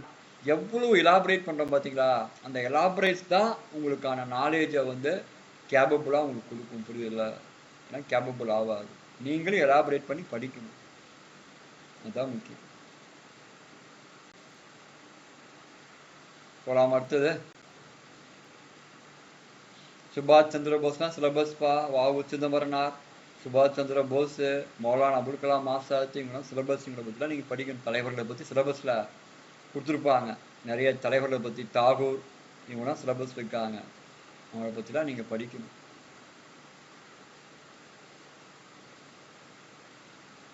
Speaker 1: எவ்வளோ எலாபரேட் பண்ணுறோம் பார்த்தீங்களா? அந்த எலாபரேட்ஸ் தான் உங்களுக்கான நாலேஜை வந்து கேபபிளாக உங்களுக்கு கொடுக்கும். புரியுதுல்ல? ஏன்னா கேபபிள் ஆகாது. நீங்களும் எலாபரேட் பண்ணி படிக்கணும். அதுதான் முக்கியம். போலாம். அடுத்தது சுபாஷ் சந்திர போஸ்னா சிலபஸ்பா. வாவு சிதம்பரனார், சுபாஷ் சந்திர போஸ், மௌலானா அபுல் கலாம் ஆசாத், இவங்களாம் சிலபஸ். இவங்களை பற்றிலாம் நீங்கள் படிக்கணும். தலைவர்களை பற்றி சிலபஸில் கொடுத்துருப்பாங்க. நிறைய தலைவர்களை பற்றி. தாகூர் இவங்களாம் சிலபஸ் இருக்காங்க. அவங்கள பற்றிலாம் நீங்கள் படிக்கணும்.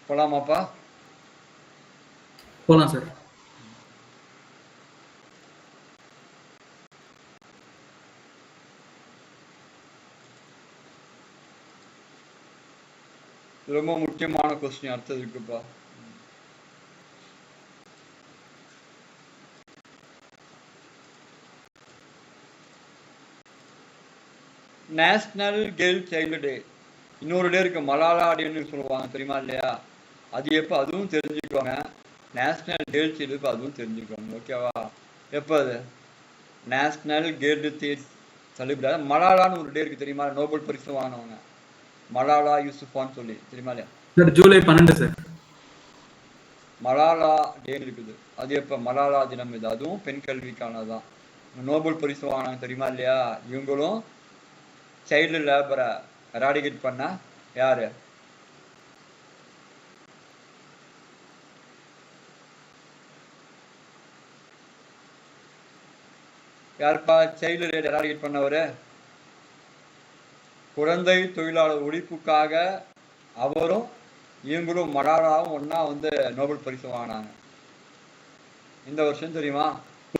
Speaker 1: போலாமாப்பா?
Speaker 5: போலாம் சார்.
Speaker 1: ரொம்ப முக்கியமான கொஸ்டின் அடுத்தது இருக்குப்பா. நேஷனல் கேர்ள் சைல்டு டே. இன்னொரு டே இருக்கு, மலாலா டேன்னு சொல்லுவாங்க. தெரியுமா இல்லையா? அது எப்போ? அதுவும் தெரிஞ்சுக்கோங்க. நேஷனல் கேர்ள் சைல்டு அதுவும் தெரிஞ்சுக்கோங்க. ஓகேவா? எப்போ அது? National girl celebrate. மலாலான்னு ஒரு டே இருக்கு. தெரியுமா? நோபல் பரிசு வாங்கினவங்க மலாலா யூசுஃபான்னு சொல்லி. தெரியுமா இல்லையா?
Speaker 5: ஜூலை 12 சார்.
Speaker 1: மலாலா டே இருக்குது. அது எப்போ மலாலா தினம் இது, அதுவும் பெண் கல்விக்கானதான். நோபல் பரிசு வாங்கினாங்க தெரியுமா இல்லையா? இவங்களும் சைல்டு லேபரை எராடிகேட் பண்ண யாரு? யாருப்பா சைல்டு லேபர் எராடிகேட் பண்ணவரு? குழந்தை தொழிலாளர் ஒழிப்புக்காக அவரும் இவங்களும் மலாலாவும் ஒன்னா வந்து நோபல் பரிசு வாங்கினாங்க. இந்த வருஷம் தெரியுமா?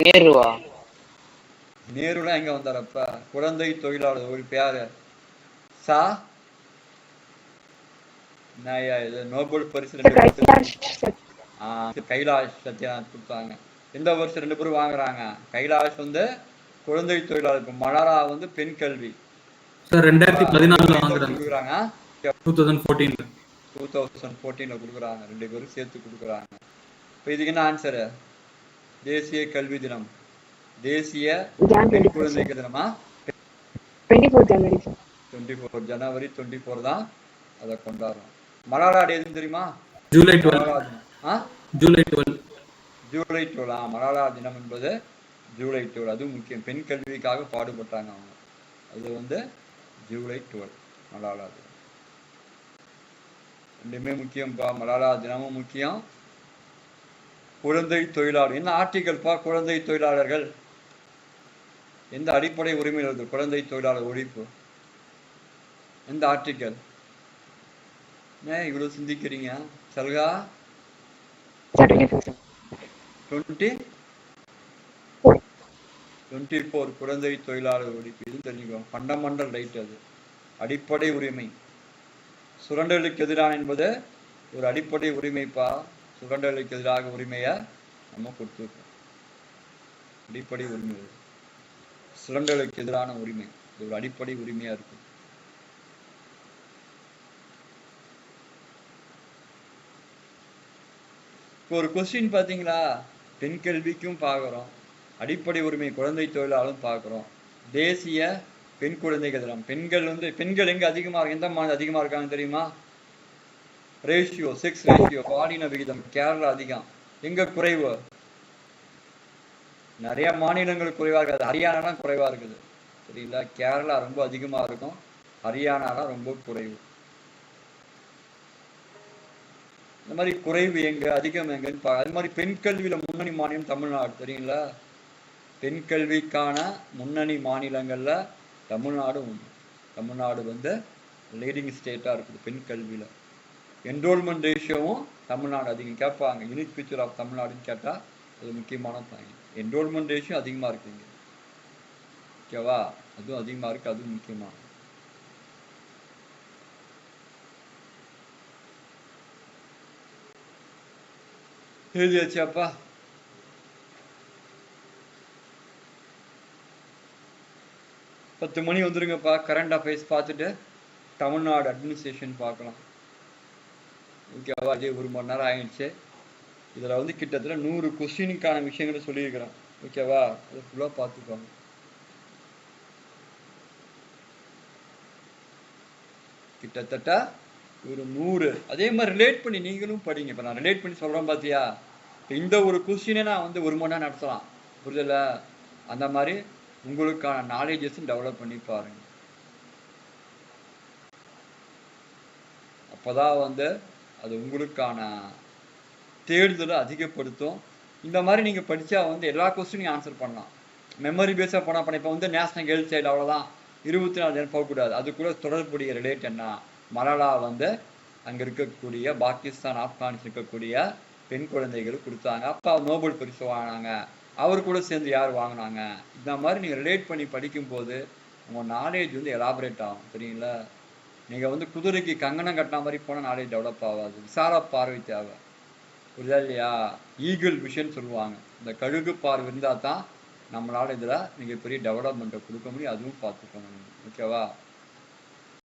Speaker 4: நேருவா?
Speaker 1: நேருலாம் எங்க வந்தாரப்ப? குழந்தை தொழிலாளர் ஒழிப்பு யாரு? சா இது நோபல் பரிசு கைலாஷ் சத்யானந்த் கொடுத்தாங்க. எந்த வருஷம் 2 பேரும் வாங்குறாங்க? கைலாஷ் வந்து குழந்தை தொழிலாளர், மலாலா வந்து பெண் கல்வி.
Speaker 5: சார் 2014 வாங்குறாங்க.
Speaker 1: கொடுக்குறாங்க 2014 கொடுக்குறாங்க. 2 பேரும் சேர்த்து கொடுக்குறாங்க. இப்போ இதுக்கு என்ன ஆன்சரு? தேசிய கல்வி தினம், தேசிய பெண் குழந்தைக்கு தினமா? 24 ஜனவரி 24 தான் அதை கொண்டாடுறோம். மலாலா டே எதுன்னு தெரியுமா?
Speaker 5: ஜூலை 12.
Speaker 1: ஜூலை 12. மலாலா தினம் என்பது ஜூலை 12. அதுவும் முக்கியம். பெண் கல்விக்காக பாடுபட்டாங்க அவங்க. அது வந்து ஜூலை 12 மலாலா தினம். ரெண்டுமே முக்கியம்ப்பா. மலாலா தினமும் முக்கியம், குழந்தை தொழிலாளர். என்ன ஆர்டிகல்ப்பா குழந்தை தொழிலாளர்கள்? எந்த அடிப்படை உரிமை வருது குழந்தை தொழிலாளர் ஒழிப்பு? எந்த ஆர்டிகல்? ஏன் இவ்வளவு சிந்திக்கிறீங்க? சல்கா 24 குழந்தை தொழிலாளர் ஒழிப்பு. இது தெரிஞ்சுக்கோங்க, ஃபண்டமெண்டல் ரைட். அது அடிப்படை உரிமை. சுரண்டலுக்கு எதிரான என்பது ஒரு அடிப்படை உரிமைப்பா. சுரண்டலுக்கு எதிராக உரிமையை நம்ம கொடுத்துருக்கோம். அடிப்படை உரிமை, சுரண்டலுக்கு எதிரான உரிமை, இது ஒரு அடிப்படை உரிமையா இருக்கு. இப்போ ஒரு கொஸ்டின் பாத்தீங்களா? பெண் கல்விக்கும் பார்க்குறோம், அடிப்படை உரிமை குழந்தை தொழிலாளரும் பார்க்குறோம், தேசிய பெண் குழந்தைகள் தினம். பெண்கள் எங்க அதிகமா இருக்கு? எந்த மாநிலம் அதிகமா இருக்காங்க தெரியுமா? ரேஷியோ, செக்ஸ் ரேஷியோ, பாலின விகிதம் கேரளா அதிகம். எங்க குறைவு? நிறைய மாநிலங்கள் குறைவா இருக்காது. ஹரியானா குறைவா இருக்குது, சரிங்களா? கேரளா ரொம்ப அதிகமா இருக்கும், ஹரியானாலாம் ரொம்ப குறைவு. இந்த மாதிரி குறைவு எங்க, அதிகம் எங்கன்னு அது மாதிரி பெண் கல்வியில முன்னணி மாநிலம் தமிழ்நாடு, தெரியுங்களா? பெண் கல்விக்கான முன்னணி மாநிலங்கள்ல தமிழ்நாடு உண்டு. தமிழ்நாடு வந்து லீடிங் ஸ்டேட்டா இருக்குது பெண் கல்வியில. என்ரோல்மெண்ட் ரேஷியோவும் தமிழ்நாடு அதிகம். கேட்பாங்க யூனிக் ஃபீச்சர் ஆஃப் தமிழ்நாடுன்னு கேட்டா அது முக்கியமான பாயிண்ட். என்ரோல்மெண்ட் ரேஷியோ அதிகமா இருக்குங்க, ஓகேவா? அதுவும் அதிகமா இருக்கு, அதுவும் முக்கியமா. எழுதியாச்சாப்பா? பத்து மணி வந்துருங்கப்பா. கரண்ட் அஃபேர்ஸ் பார்த்துட்டு தமிழ்நாடு அட்மினிஸ்ட்ரேஷன் பார்க்கலாம், ஓகேவா? அதே 1 மணி நேரம் ஆயிடுச்சு. இதில் வந்து கிட்டத்தட்ட 100 கொஸ்டினுக்கான விஷயங்களை சொல்லியிருக்கிறேன், ஓகேவா? அதை ஃபுல்லாக பார்த்துக்கோங்க. கிட்டத்தட்ட ஒரு 100. அதே மாதிரி ரிலேட் பண்ணி நீங்களும் படிங்க. இப்போ நான் ரிலேட் பண்ணி சொல்கிறேன் பார்த்தியா? இப்போ இந்த ஒரு கொஸ்டினே நான் வந்து 1 மணி நேரம் நடத்தலாம், புரிதல? அந்த மாதிரி உங்களுக்கான நாலேஜஸும் டெவலப் பண்ணி பாருங்க. அப்போதான் வந்து அது உங்களுக்கான தேடுதலை அதிகப்படுத்தும். இந்த மாதிரி நீங்கள் படித்தா வந்து எல்லா கொஸ்டினையும் ஆன்சர் பண்ணலாம். மெமரி பேஸாக பண்ண இப்போ வந்து நேஷனல் கேர்ள்ஸ் சைல்டு அவ்வளோதான் 24 நேரம் போகக்கூடாது. அதுக்குள்ளே தொடர்புடைய ரிலேட் என்ன? மலாலா வந்து அங்கே இருக்கக்கூடிய பாகிஸ்தான், ஆப்கானிஸ்தான் இருக்கக்கூடிய பெண் குழந்தைகள் கொடுத்தாங்க, அப்போ நோபல் பரிசு வாங்கினாங்க, அவர் கூட சேர்ந்து யார் வாங்கினாங்க? இந்த மாதிரி நீங்கள் ரிலேட் பண்ணி படிக்கும்போது உங்கள் நாலேஜ் வந்து எலாபரேட் ஆகும், சரிங்களா? நீங்கள் வந்து குதிரைக்கு கங்கணம் கட்டின மாதிரி போனால் நாலேஜ் டெவலப் ஆகாது. விசால பார்வை தேவை, புரியுதா இல்லையா? ஈகிள் விஷன் சொல்லுவாங்க. இந்த கழுகு பார்வை இருந்தால் தான் நம்மளால் இதில் மிகப்பெரிய டெவலப்மெண்ட்டை கொடுக்க முடியும். அதுவும் பார்த்துக்கணும், ஓகேவா?